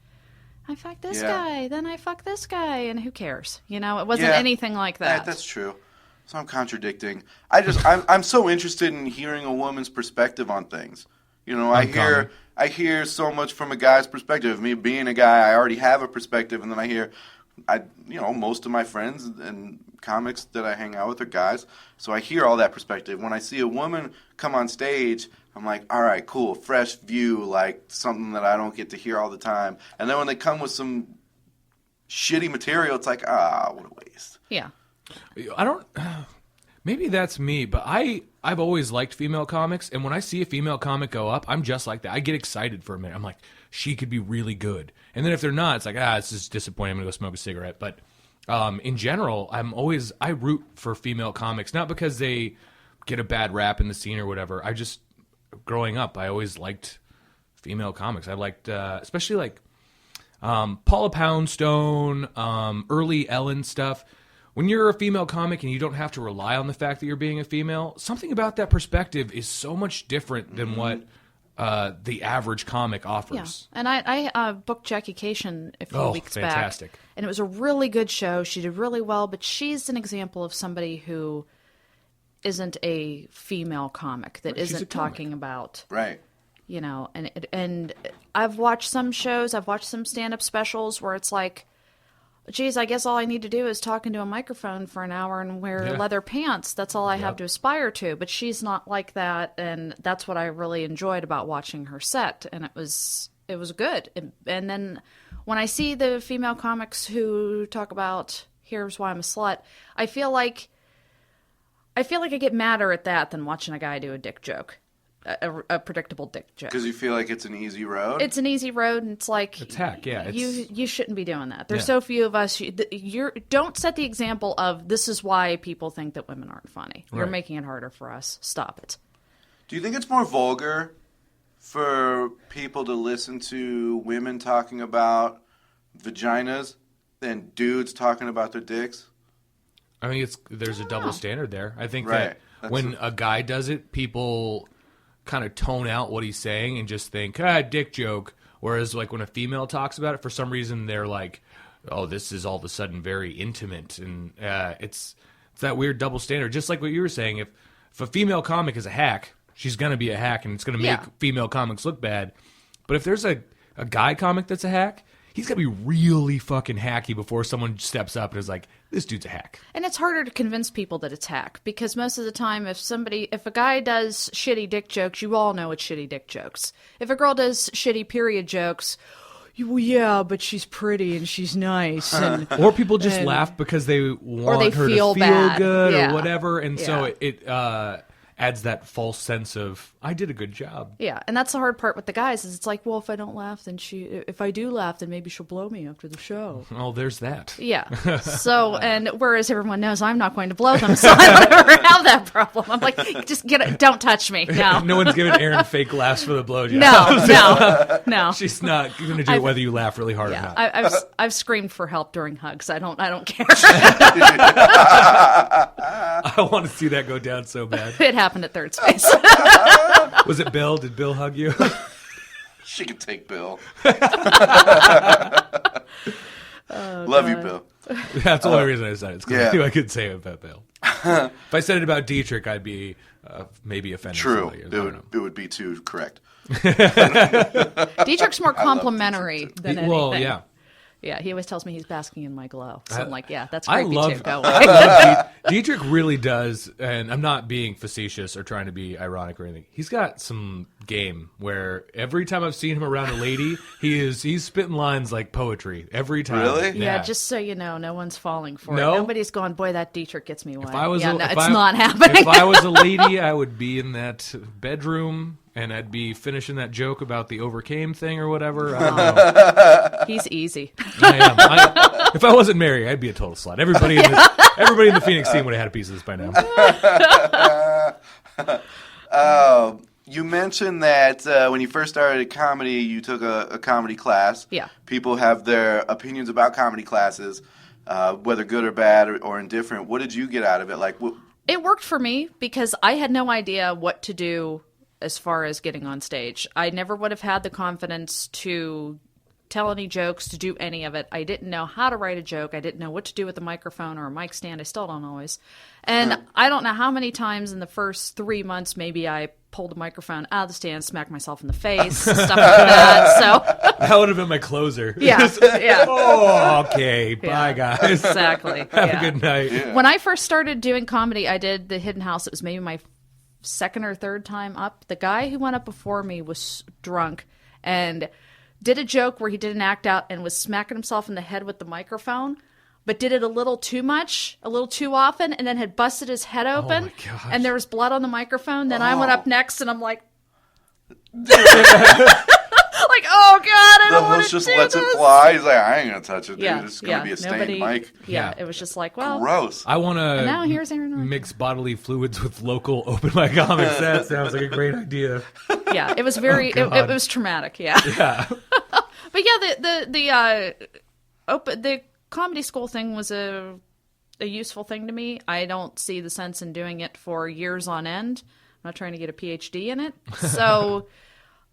I fucked this guy, then I fucked this guy, and who cares? You know, it wasn't anything like that. That's true. So I'm contradicting. I'm so interested in hearing a woman's perspective on things. You know, I hear so much from a guy's perspective. Me being a guy, I already have a perspective, and then I hear, most of my friends and comics that I hang out with are guys, so I hear all that perspective. When I see a woman come on stage, I'm like, all right, cool, fresh view, like something that I don't get to hear all the time. And then when they come with some shitty material, it's like, what a waste. Yeah. I don't. Maybe that's me, but I've always liked female comics, and when I see a female comic go up, I'm just like that. I get excited for a minute. I'm like, she could be really good. And then if they're not, it's like, it's just disappointing. I'm gonna go smoke a cigarette. But in general, I root for female comics, not because they get a bad rap in the scene or whatever. Growing up, I always liked female comics. I liked, especially like Paula Poundstone, early Ellen stuff. When you're a female comic and you don't have to rely on the fact that you're being a female, something about that perspective is so much different than what the average comic offers. Yeah, and I booked Jackie Cation a few weeks fantastic. back, and it was a really good show. She did really well, but she's an example of somebody who isn't a female comic that isn't talking about right. You know, and I've watched some shows, I've watched some stand-up specials where it's like, geez, I guess all I need to do is talk into a microphone for an hour and wear leather pants. That's all I have to aspire to. But she's not like that, and that's what I really enjoyed about watching her set. And it was good. And then when I see the female comics who talk about here's why I'm a slut, I feel like I get madder at that than watching a guy do a dick joke. A predictable dick joke. Because you feel like it's an easy road? It's an easy road, and it's like... It's heck, yeah. You shouldn't be doing that. There's so few of us. Don't set the example of, this is why people think that women aren't funny. You're making it harder for us. Stop it. Do you think it's more vulgar for people to listen to women talking about vaginas than dudes talking about their dicks? I mean, there's a double standard there. I think that when a guy does it, people kind of tone out what he's saying and just think, dick joke. Whereas like when a female talks about it, for some reason they're like, oh, this is all of a sudden very intimate. And it's that weird double standard. Just like what you were saying, if a female comic is a hack, she's going to be a hack and it's going to make female comics look bad. But if there's a guy comic that's a hack, he's got to be really fucking hacky before someone steps up and is like, this dude's a hack. And it's harder to convince people that it's hack, because most of the time if a guy does shitty dick jokes, you all know it's shitty dick jokes. If a girl does shitty period jokes, yeah, but she's pretty and she's nice. And, or people just laugh because they want her to feel good or whatever. And so it adds that false sense of, I did a good job. Yeah, and that's the hard part with the guys, is it's like, well, if I don't laugh, then if I do laugh, then maybe she'll blow me after the show. Oh, there's that. Yeah. So, and whereas everyone knows I'm not going to blow them, so I don't ever have that problem. I'm like, just don't touch me. No. No one's giving Erin fake laughs for the blowjob. No. She's not going to do it whether you laugh really hard or not. I've screamed for help during hugs. I don't care. I want to see that go down so bad. It happened at third space. Was it Bill? Did Bill hug you? She could take Bill. Love you, Bill. That's the only reason I said it. It's because I knew I could say it about Bill. If I said it about Dietrich, I'd be maybe offended. True. It would be too correct. Dietrich's more complimentary than anything. Well, yeah. Yeah, he always tells me he's basking in my glow. So I'm like, yeah, that's creepy too. Go Dietrich really does, and I'm not being facetious or trying to be ironic or anything. He's got some game where every time I've seen him around a lady, he's spitting lines like poetry every time. Really? Yeah, just so you know, no one's falling for it. Nobody's going, boy, that Dietrich gets me wet. It's not happening. If I was a lady, I would be in that bedroom. And I'd be finishing that joke about the overcame thing or whatever. I don't know. He's easy. I am. If I wasn't married, I'd be a total slut. Everybody in the Phoenix scene would have had a piece of this by now. You mentioned that when you first started comedy, you took a comedy class. Yeah. People have their opinions about comedy classes, whether good or bad or indifferent. What did you get out of it? It worked for me because I had no idea what to do as far as getting on stage. I never would have had the confidence to tell any jokes, to do any of it. I didn't know how to write a joke. I didn't know what to do with a microphone or a mic stand. I still don't always. And I don't know how many times in the first 3 months maybe I pulled the microphone out of the stand, smacked myself in the face, stuff like that. So That would have been my closer. yeah. Oh, okay. Bye, guys. Exactly. Have a good night. Yeah. When I first started doing comedy, I did the Hidden House. It was maybe my second or third time up. The guy who went up before me was drunk and did a joke where he did an act out and was smacking himself in the head with the microphone, but did it a little too much, a little too often, and then had busted his head open. my gosh. And there was blood on the microphone. Then I went up next, and I'm like, like, oh God, I The don't want host to just do lets this. it fly. He's like, I ain't gonna touch it, dude. Yeah, It's gonna be a stained mic. Yeah, Yeah. it was just like, well, Gross. I want and now here's Erin to Ontko. mix bodily fluids with local open mic comics. That sounds like a great idea. Yeah, it was very, Oh, it God. was traumatic. Yeah. Yeah. But yeah, the comedy school thing was a useful thing to me. I don't see the sense in doing it for years on end. I'm not trying to get a PhD in it, so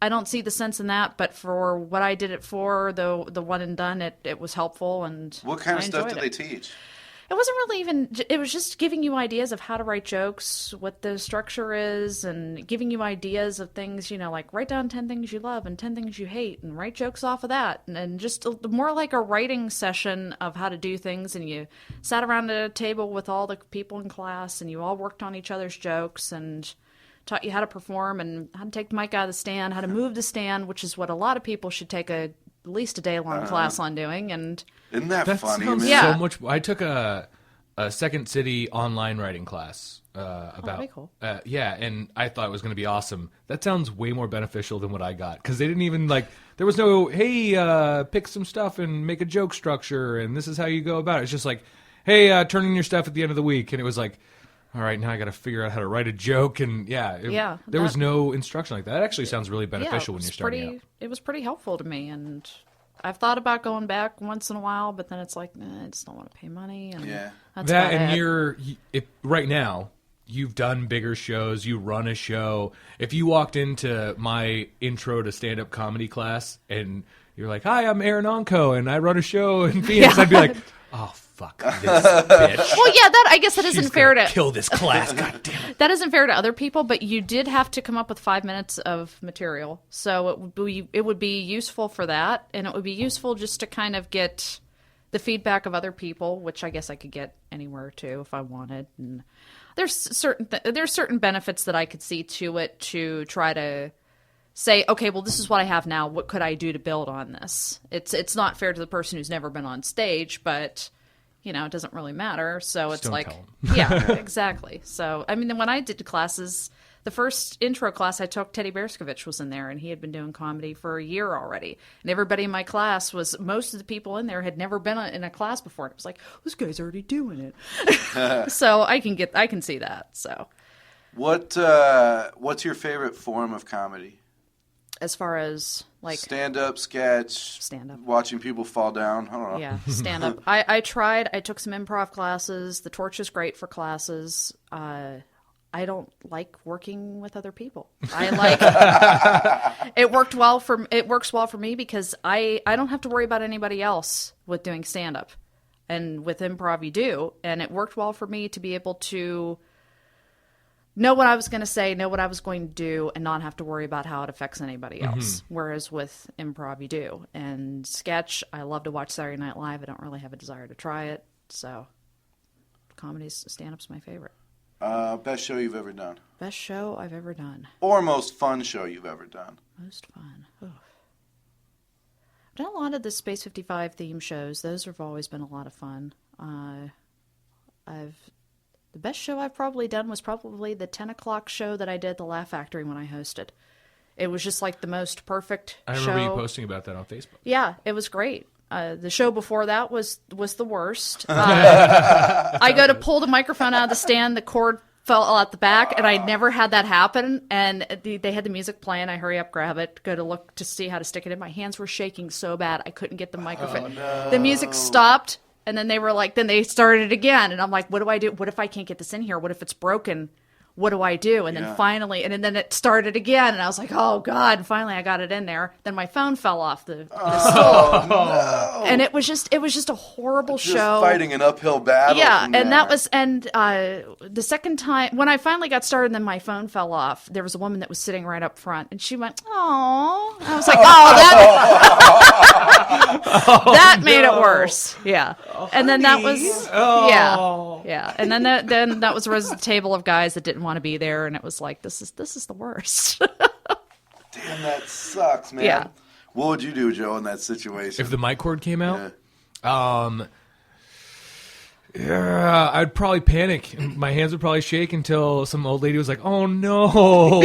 I don't see the sense in that. But for what I did it for, the one and done, it was helpful. And What kind of I stuff enjoyed did they it. teach? It wasn't really even. It was just giving you ideas of how to write jokes, what the structure is, and giving you ideas of things. You know, like write down 10 things you love and 10 things you hate, and write jokes off of that. And just more like a writing session of how to do things. And you sat around a table with all the people in class, and you all worked on each other's jokes and taught you how to perform and how to take the mic out of the stand, how to move the stand, which is what a lot of people should take at least a day-long class on doing. And Isn't that That funny, sounds man? Yeah. so much. I took a Second City online writing class about that'd be cool. Yeah, and I thought it was going to be awesome. That sounds way more beneficial than what I got because they didn't even there was no pick some stuff and make a joke structure and this is how you go about it. It's just like, hey, turn in your stuff at the end of the week, and it was like, all right, now I got to figure out how to write a joke, and there was no instruction like that. That actually sounds really beneficial when you're starting out. It was pretty helpful to me, and I've thought about going back once in a while, but then it's like, I just don't want to pay money. And Yeah. that's That about and it. right now, you've done bigger shows, you run a show. If you walked into my intro to stand-up comedy class and you're like, hi, I'm Erin Ontko, and I run a show in Phoenix, I'd be like, oh, fuck this bitch. Well, yeah, I guess that She's isn't fair gonna to kill this class. God damn it. that isn't fair to other people, but you did have to come up with 5 minutes of material, so it would be useful for that, and it would be useful just to kind of get the feedback of other people, which I guess I could get anywhere too if I wanted. And there's certain benefits that I could see to it to try to say, okay, well, this is what I have now. What could I do to build on this? It's not fair to the person who's never been on stage, but it doesn't really matter. So it's don't like, tell 'em. yeah, exactly. So, I mean, when I did classes, the first intro class I took, Teddy Berskovich was in there, and he had been doing comedy for a year already. And everybody in my class most of the people in there had never been in a class before. And it was like, this guy's already doing it. So I can see that. So What's your favorite form of comedy? as far as like Stand-up, sketch, Stand-up. watching people fall down. I don't know. yeah, stand up. I took some improv classes. The Torch is great for classes. I don't like working with other people. I like it works well for me because I don't have to worry about anybody else with doing stand up. And with improv you do, and it worked well for me to be able to know what I was going to say, know what I was going to do, and not have to worry about how it affects anybody else. Whereas with improv, you do. And sketch, I love to watch Saturday Night Live. I don't really have a desire to try it. So stand-up's my favorite. Best show you've ever done? Best show I've ever done. Or most fun show you've ever done? Most fun. Oof. I've done a lot of the Space 55 theme shows. Those have always been a lot of fun. The best show I've probably done was probably the 10 o'clock show that I did at the Laugh Factory when I hosted. It was just like the most perfect I show. remember you posting about that on Facebook. Yeah, it was great. The show before that was the worst. I go to pull the microphone out of the stand, the cord fell out the back, and I never had that happen. And they had the music playing. I hurry up, grab it, go to look to see how to stick it in. My hands were shaking so bad I couldn't get the microphone. no. The music stopped, and then they were like, then they started again, and I'm like, what do I do? What if I can't get this in here? What if it's broken? What do I do? And then finally, and then it started again, and I was like, oh God! And finally, I got it in there. Then my phone fell off the stool, no. and it was just a horrible Just show. fighting an uphill battle. Yeah, from and there. the second time when I finally got started, and then my phone fell off. There was a woman that was sitting right up front, and she went, "Oh," I was like, "Oh, that made it worse." Yeah, and then that was yeah, and then that was a table of guys that didn't want to be there, and it was like, this is the worst. Damn, that sucks, man. Yeah. What would you do, Joe, in that situation? If the mic cord came out, Yeah. yeah, I'd probably panic. And my hands would probably shake until some old lady was like, "Oh no!"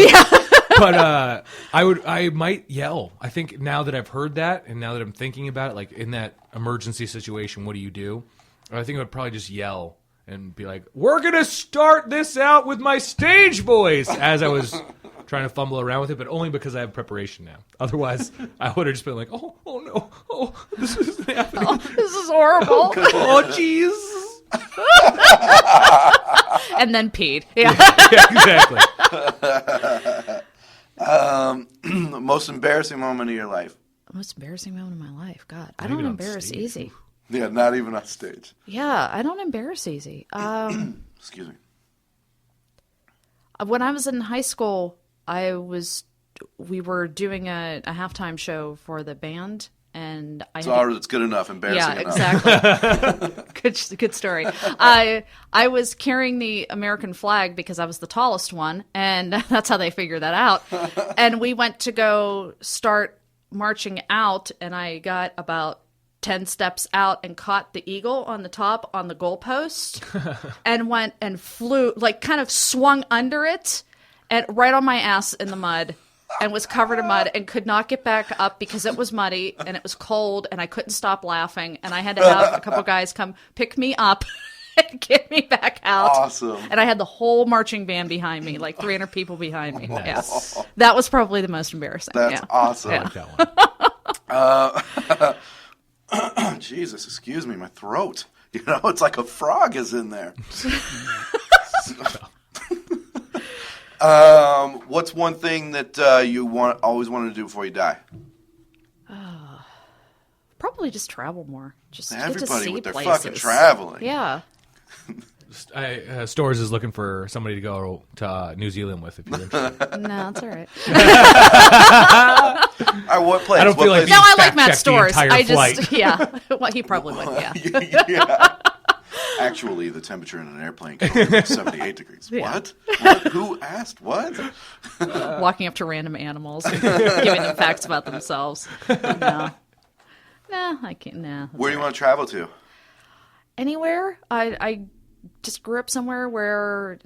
But I might yell. I think now that I've heard that, and now that I'm thinking about it, like in that emergency situation, what do you do? I think I would probably just yell and be like, "We're gonna start this out with my stage voice," as I was trying to fumble around with it, but only because I have preparation now. Otherwise, I would have just been like, "Oh no, oh, this isn't happening. Oh, this is horrible." Oh, jeez. And then peed. Yeah. Yeah, exactly. Most embarrassing moment of your life? Most embarrassing moment of my life. God, I Not don't even on embarrass stage. easy. Yeah, not even on stage. Yeah, I don't embarrass easy. Excuse me. When I was in high school, we were doing a halftime show for the band, and I So it's good enough, embarrassing enough. Exactly. Good story. I was carrying the American flag because I was the tallest one, and that's how they figured that out. And we went to go start marching out, and I got about 10 steps out and caught the eagle on the top on the goalpost and went and flew, like kind of swung under it and right on my ass in the mud and was covered in mud and could not get back up because it was muddy and it was cold and I couldn't stop laughing. And I had to have a couple guys come pick me up and get me back out. Awesome. And I had the whole marching band behind me, like 300 people behind me. Yeah. That was probably the most embarrassing. That's awesome. Yeah. That one. Jesus, excuse me, my throat. You know, it's like a frog is in there. What's one thing that you always wanted to do before you die? Probably just travel more. Just get to Everybody see with their places. fucking traveling. Yeah. Stores is looking for somebody to go to New Zealand with if you're interested. No, it's all right. What place? I don't What feel like place? No, I like fact Matt check the Stores. entire I flight. just, yeah. Well, he probably would, yeah. Yeah. Actually, the temperature in an airplane can be 78 degrees. Yeah. What? Who asked? What? Walking up to random animals and giving them facts about themselves. No. Nah, I can't. Nah. Where do you want to travel to? Anywhere. I just grew up somewhere where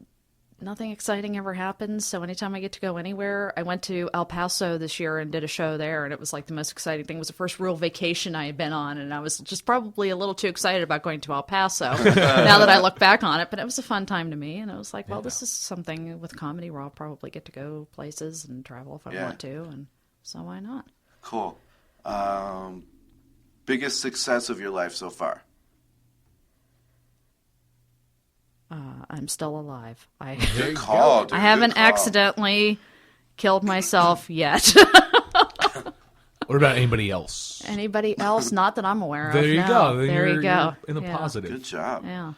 nothing exciting ever happens. So anytime I get to go anywhere, I went to El Paso this year and did a show there, and it was like the most exciting thing. It was the first real vacation I had been on, and I was just probably a little too excited about going to El Paso now that I look back on it. But it was a fun time to me, and it was like, well, this is something with comedy where I'll probably get to go places and travel if I want to, and so why not? Cool. Biggest success of your life so far? I'm still alive. Good call, dude. I haven't Good call. accidentally killed myself yet. What about anybody else? Anybody else? Not that I'm aware of. There you no. go. Then There you go. you're in the Yeah. positive. Good job. Yeah.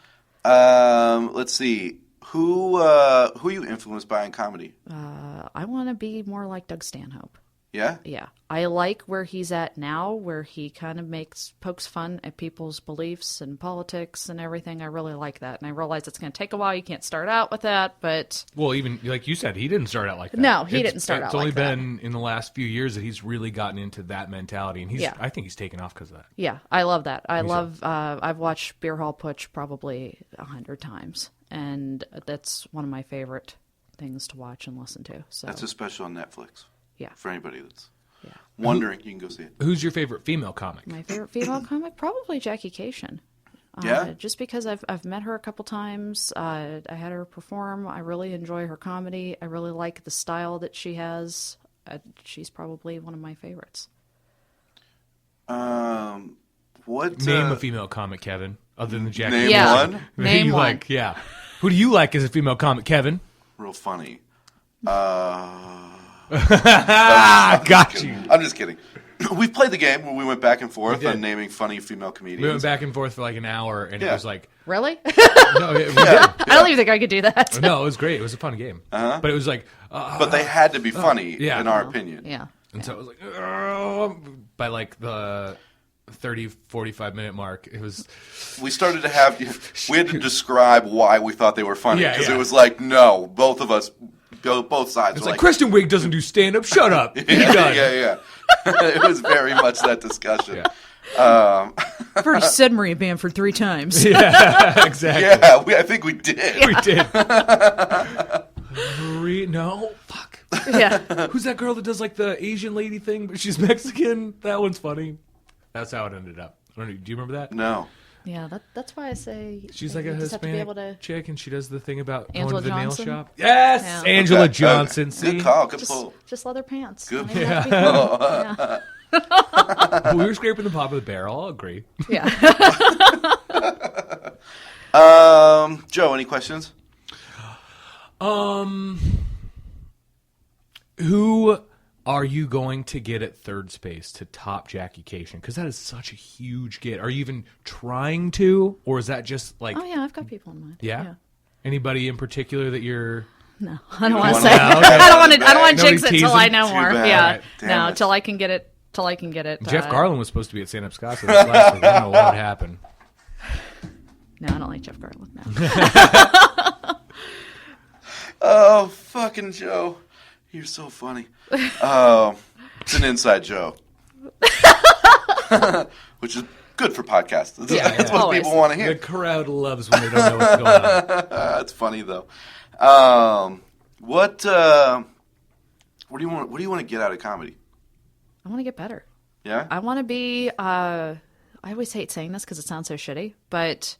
Let's see. Who are you influenced by in comedy? I want to be more like Doug Stanhope. Yeah? Yeah. I like where he's at now, where he kind of pokes fun at people's beliefs and politics and everything. I really like that. And I realize it's going to take a while. You can't start out with that, but Well, even like you said, he didn't start out like that. No, he didn't start out It's only like that. been in the last few years that he's really gotten into that mentality, and Yeah. I think he's taken off because of that. yeah, I love that. I've watched Beer Hall Putsch probably 100 times, and that's one of my favorite things to watch and listen to. So That's a special on Netflix. yeah. For anybody that's Yeah. wondering, you can go see it. Who's your favorite female comic? My favorite female comic? Probably Jackie Cation. Yeah? Just because I've met her a couple times. I had her perform. I really enjoy her comedy. I really like the style that she has. She's probably one of my favorites. What Name a female comic, Kevin, other than Jackie. Name Yeah. one? Who Name you one. like? Yeah. Who do you like as a female comic, Kevin? Real funny. Got you. I'm just kidding. We've played the game where we went back and forth on naming funny female comedians. We went back and forth for like an hour, and it was like, Really? no, we did. I don't even think I could do that. No, it was great. It was a fun game. But it was like, But they had to be funny, yeah. in our opinion. Yeah. and so it was like, by like the 30, 45-minute mark, it was. We started to have, we had to describe why we thought they were funny. Yeah, Because yeah. it was like, no, both of us, both sides It's were like, Kristen Wiig doesn't do stand-up. Shut up. Be done. yeah. It was very much that discussion. Yeah. I've already said Maria Bamford 3 times. Yeah, exactly. Yeah, I think we did. We did. No, fuck. Yeah. Who's that girl that does like the Asian lady thing, but she's Mexican? That one's funny. That's how it ended up. I don't know, do you remember that? No. Yeah, that's why I say She's like you a just have to be Hispanic able to chick, and she does the thing about Angela going to the Johnson? nail shop. Yes, Yeah. Angela Okay. Johnson. See? Good call. Good pull. just leather pants. Good. I mean, that'd be cool. Yeah. We were scraping the bottom of the barrel. I'll agree. Yeah. Joe, any questions? Who are you going to get at third space to top Jackie Cation? Because that is such a huge get. Are you even trying to, or is that just like? Oh yeah, I've got people in mind. Yeah? Anybody in particular that you're? No, I don't want to wanna- say. No, okay. I don't want to. I don't want to No jinx it till I teasing? know Too more. bad. Yeah. Damn No, it. till I can get it. Till I can get it. Jeff Garland was supposed to be at St. Scottsdale this last week. I don't know what happened. No, I don't like Jeff Garland. No. Oh, fucking Joe. You're so funny. It's an inside joke. Which is good for podcasts. That's what always. people want to The hear. crowd loves when they don't know what's going on. That's funny though. What do you want to get out of comedy? I want to get better. Yeah? I want to be. I always hate saying this because it sounds so shitty, but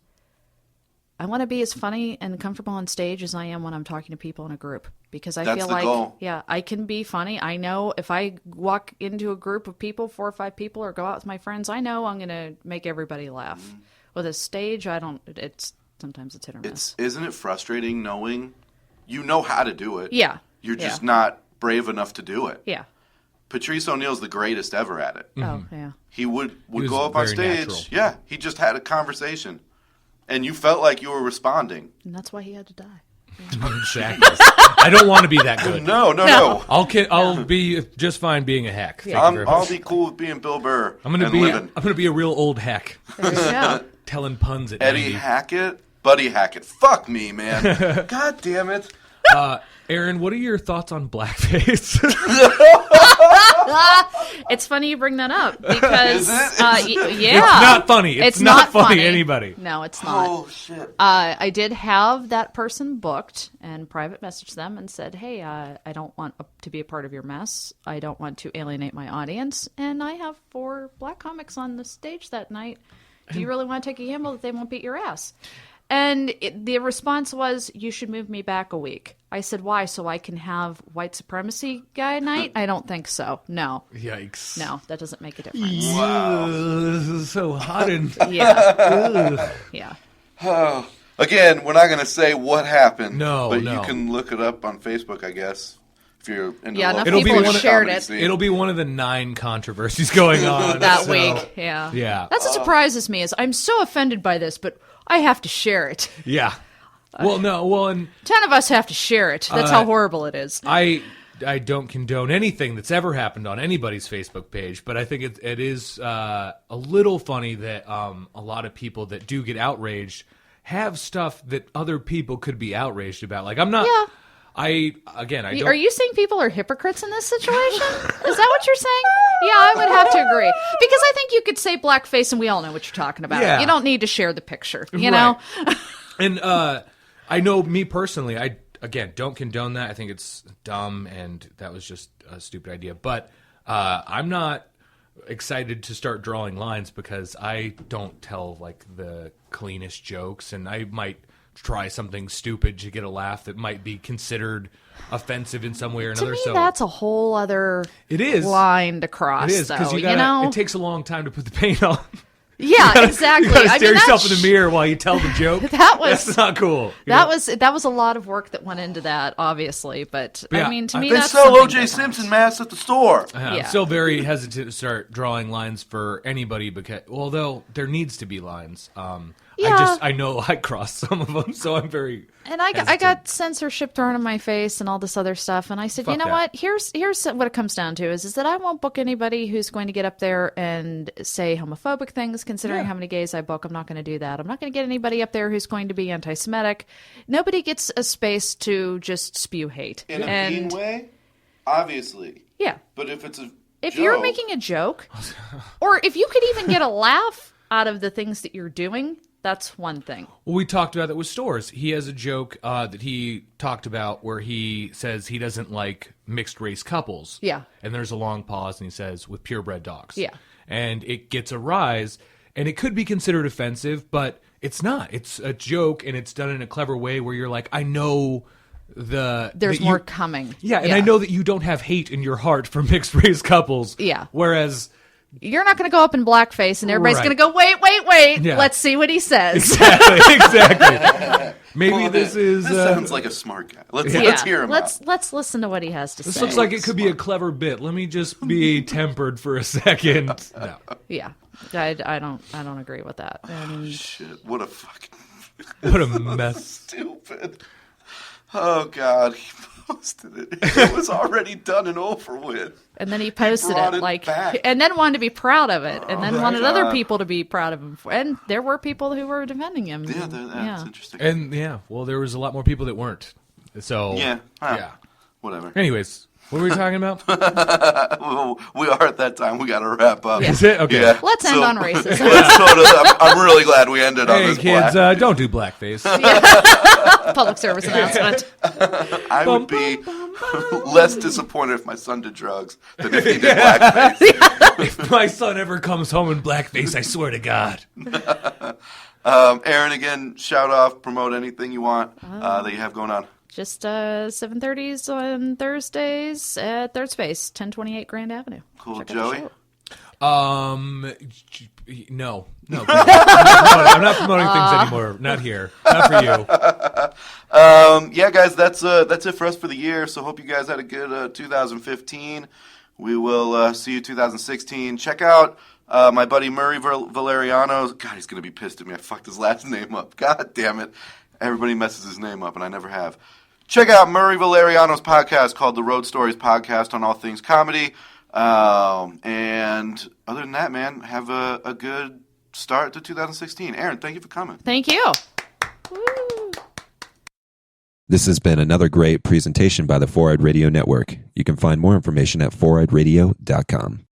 I want to be as funny and comfortable on stage as I am when I'm talking to people in a group. Because I That's feel the like, goal. yeah, I can be funny. I know if I walk into a group of people, 4 or 5 people, or go out with my friends, I know I'm going to make everybody laugh. Mm-hmm. With a stage, I don't. Sometimes it's hit or miss. Isn't it frustrating knowing you know how to do it? Yeah. You're just not brave enough to do it. Yeah. Patrice O'Neal's the greatest ever at it. Oh, yeah. He would was go up on very stage. natural. Yeah, he just had a conversation. And you felt like you were responding. And that's why he had to die. Exactly. I don't want to be that good. No. I'll be just fine being a heck. Thank you very I'll much. be cool with being Bill Burr. I'm gonna living. be a real old heck, There you go. telling puns at Eddie 90. Hackett, Buddy Hackett. Fuck me, man. God damn it. Aaron, what are your thoughts on blackface? It's funny you bring that up because Is it? yeah, It's not funny. It's not funny, anybody. No, it's not. Oh shit. I did have that person booked and private messaged them and said, "Hey, I don't want to be a part of your mess. I don't want to alienate my audience, and I have 4 black comics on the stage that night. Do you really want to take a gamble that they won't beat your ass?" And the response was, "You should move me back a week." I said, "Why? So I can have white supramacy guy night?" I don't think so. No. Yikes. No, that doesn't make a difference. This is so hot and Yeah. Yeah. Again, we're not going to say what happened. No, but no. you can look it up on Facebook, I guess. If you're into Yeah, the enough local people comedy have shared it. scene. it'll be one of the 9 controversies going on That so- week. Yeah. Yeah. That's what surprises me is I'm so offended by this, but I have to share it. Yeah. Well, no. Well, and 10 of us have to share it. That's how horrible it is. I don't condone anything that's ever happened on anybody's Facebook page, but I think it is a little funny that a lot of people that do get outraged have stuff that other people could be outraged about. Like I'm not. Yeah. I don't. Are you saying people are hypocrites in this situation? Is that what you're saying? Yeah, I would have to agree. Because I think you could say blackface and we all know what you're talking about. Yeah. You don't need to share the picture, you know? And I know me personally, I don't condone that. I think it's dumb and that was just a stupid idea. But I'm not excited to start drawing lines because I don't tell like the cleanest jokes, and I might try something stupid to get a laugh that might be considered offensive in some way or another. To me, so that's a whole other line to cross. It is because though, it takes a long time to put the paint on. Yeah, exactly. You gotta stare yourself in the mirror while you tell the joke. That's not cool. That was a lot of work that went into that, obviously. But yeah, I mean, to me, they that's sell something O.J. different. Simpson masks at the store. I'm still very hesitant to start drawing lines for anybody because, although there needs to be lines. I know I crossed some of them, so I'm very. And I got censorship thrown in my face and all this other stuff, and I said, Fuck you know that. what? Here's what it comes down to is that I won't book anybody who's going to get up there and say homophobic things. Considering how many gays I book, I'm not going to do that. I'm not going to get anybody up there who's going to be anti-Semitic. Nobody gets a space to just spew hate In a mean way, obviously. Yeah, But if it's if you're making a joke, or if you could even get a laugh out of the things that you're doing, that's one thing. Well, we talked about that with Stores. He has a joke that he talked about where he says he doesn't like mixed race couples. Yeah. And there's a long pause, and he says, with purebred dogs. Yeah. And it gets a rise, and it could be considered offensive, but it's not. It's a joke, and it's done in a clever way where you're like, I know there's more coming. Yeah, and I know that you don't have hate in your heart for mixed race couples. Yeah. Whereas you're not going to go up in blackface and everybody's Right. going to go, wait. Yeah. Let's see what he says. Exactly. Maybe this sounds like a smart guy. Let's hear him. Let's listen to what he has to say. This looks like it could be a clever bit. Let me just be tempered for a second. No. Yeah. I don't agree with that. And Shit, what a fucking What a mess. stupid. Oh God, he posted it. It was already done and over with. and then he posted brought it it like back. and then wanted to be proud of it and then my wanted other God. people to be proud of him. And there were people who were defending him. Yeah, that's interesting. And well, there was a lot more people that weren't. So yeah, yeah. whatever. Anyways, what were we talking about? We are at that time. We got to wrap up. Yeah. Is it okay? Yeah. Let's end on racism. I'm really glad we ended on Hey this. kids, black. don't do blackface. Public service announcement. I would be less disappointed if my son did drugs than if he did blackface. If my son ever comes home in blackface, I swear to God. Erin, again, shout off, promote anything you want that you have going on. Just 7:30s on Thursdays at Third Space, 1028 Grand Avenue. Cool, Check out the Joey. show. No. I'm not promoting things anymore. Not here. Not for you. Yeah, guys, that's it for us for the year. So hope you guys had a good 2015. We will see you 2016. Check out my buddy Murray Valeriano's. God, he's gonna be pissed at me. I fucked his last name up. God damn it! Everybody messes his name up, and I never have. Check out Murray Valeriano's podcast called The Road Stories Podcast on all things comedy. And other than that, man, have a good start to 2016. Erin, thank you for coming. Thank you. Woo. This has been another great presentation by the Four Eyed Radio Network. You can find more information at foureyedradio.com.